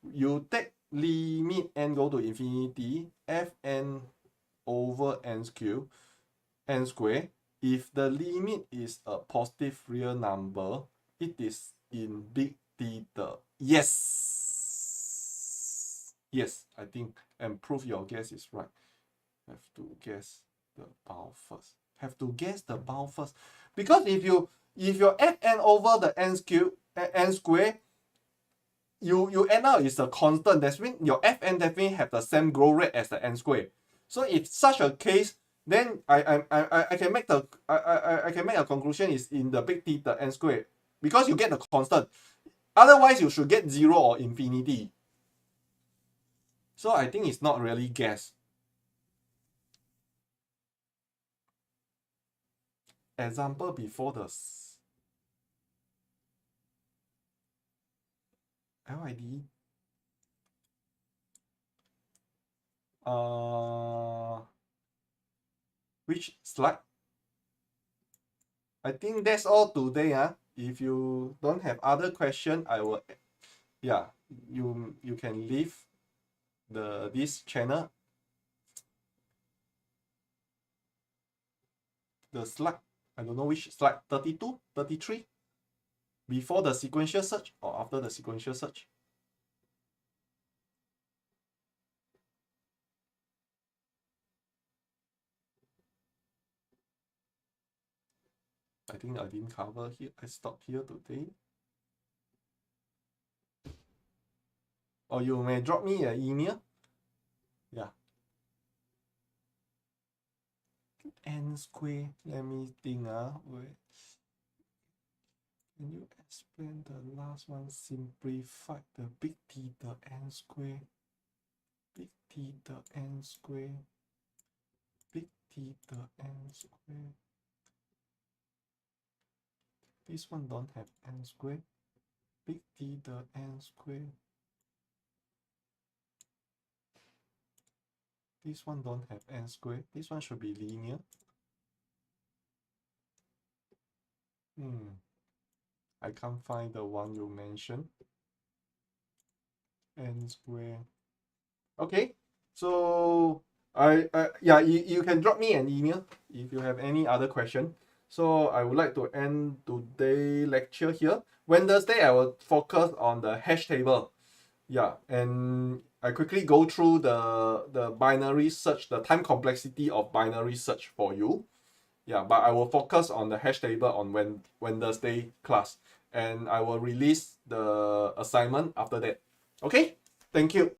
You take limit n go to infinity, fn over n square. If the limit is a positive real number, it is in big theta. Yes. Yes, I think, and prove your guess is right. Have to guess the bound first. Have to guess the bound first. Because if your fn over the n square, you end up is a constant. That means your fn definitely have the same growth rate as the n square. So if such a case, then I can make a conclusion is in the big theta n square, because you get the constant. Otherwise, you should get 0 or infinity. So I think it's not really guess. Example before the LID. Which slide? I think that's all today. If you don't have other question, I will, yeah, you can leave this channel. The slide, I don't know which slide, 32, 33, before the sequential search or after the sequential search. I think I didn't cover here. I stopped here today. Or you may drop me an email. Yeah. N square. Let me think. Wait. Can you explain the last one? Simplify the big theta n square. Big theta n square. Big theta n square. This one don't have n square. Big theta n square. This one don't have n square. This one should be linear. I can't find the one you mentioned. N square. Okay, so yeah, you can drop me an email if you have any other question. So I would like to end today's lecture here. Wednesday, I will focus on the hash table. Yeah, and I quickly go through the binary search, the time complexity of binary search for you. Yeah, but I will focus on the hash table on Wednesday class, and I will release the assignment after that. Okay, thank you.